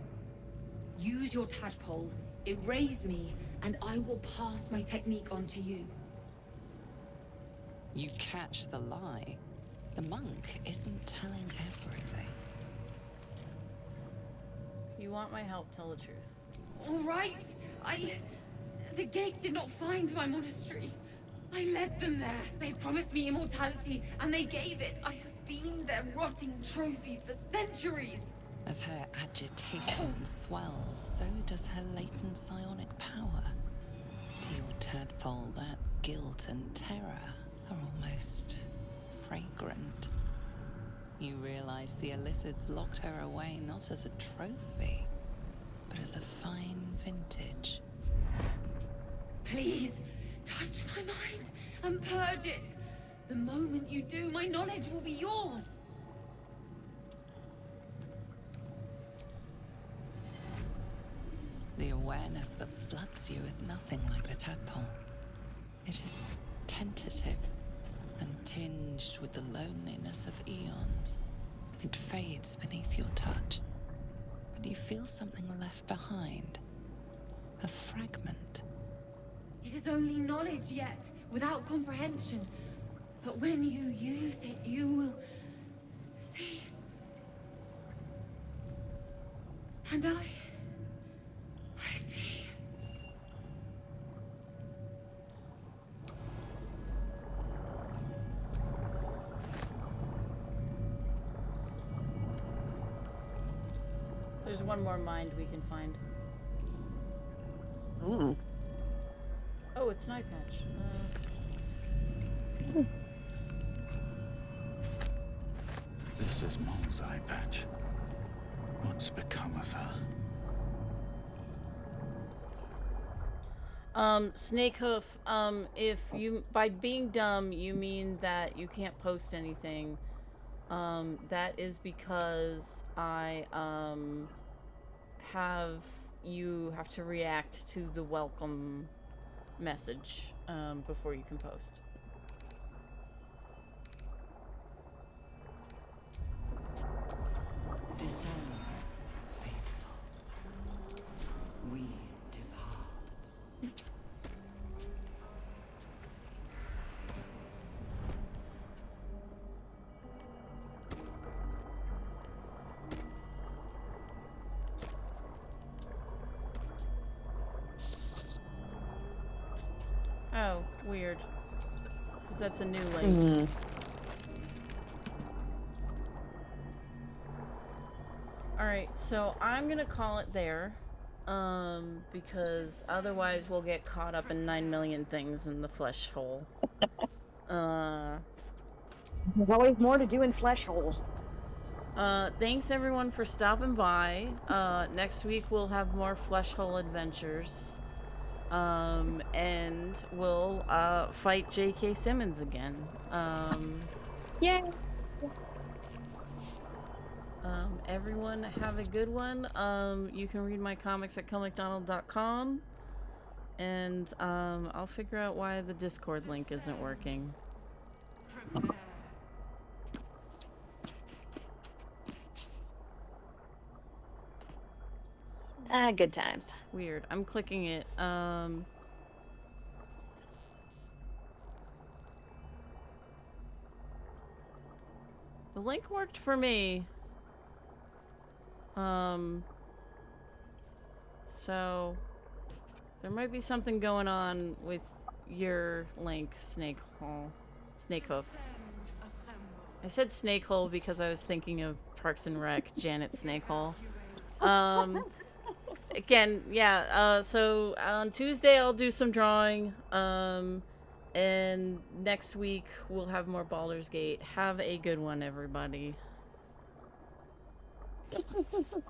Speaker 17: Use your tadpole, erase me, and I will pass my technique on to you.
Speaker 12: You catch the lie. The monk isn't telling everything.
Speaker 1: You want my help, tell the truth.
Speaker 18: All right. The Gate did not find my monastery. I led them there. They promised me immortality, and they gave it. I have been their rotting trophy for centuries.
Speaker 12: As her agitation swells, so does her latent psionic power. To your tadpole, that guilt and terror are almost fragrant. You realize the Illithids locked her away not as a trophy, but as a fine vintage.
Speaker 18: Please, touch my mind and purge it. The moment you do, my knowledge will be yours.
Speaker 12: The awareness that floods you is nothing like the tadpole. It is tentative and tinged with the loneliness of eons. It fades beneath your touch, but you feel something left behind. A fragment.
Speaker 18: It is only knowledge yet, without comprehension. But when you use it, you will see. And I see.
Speaker 1: There's one more mind we can find.
Speaker 2: Ooh.
Speaker 1: Oh, it's an eye patch.
Speaker 15: This is Mol's eye patch. What's become of her?
Speaker 1: Snakehoof, if you, by being dumb, you mean that you can't post anything, that is because you have to react to the welcome message, before you can post.
Speaker 20: Disarm, faithful. We depart.
Speaker 1: Oh, weird. Because that's a new link. Alright, so I'm gonna call it there. Because otherwise we'll get caught up in 9 million things in the flesh hole.
Speaker 2: There's always more to do in Flesh Hole.
Speaker 1: Thanks everyone for stopping by. Next week we'll have more flesh hole adventures. And we'll fight JK Simmons again.
Speaker 2: Yay!
Speaker 1: Everyone have a good one. You can read my comics at comicdonald.com, and I'll figure out why the Discord link isn't working.
Speaker 2: Good times.
Speaker 1: Weird. I'm clicking it. The link worked for me. So there might be something going on with your link, Snakehoof. I said Snakehole because I was thinking of Parks and Rec, Janet Snakehole. Again, yeah, so on Tuesday I'll do some drawing, and next week we'll have more Baldur's Gate. Have a good one, everybody.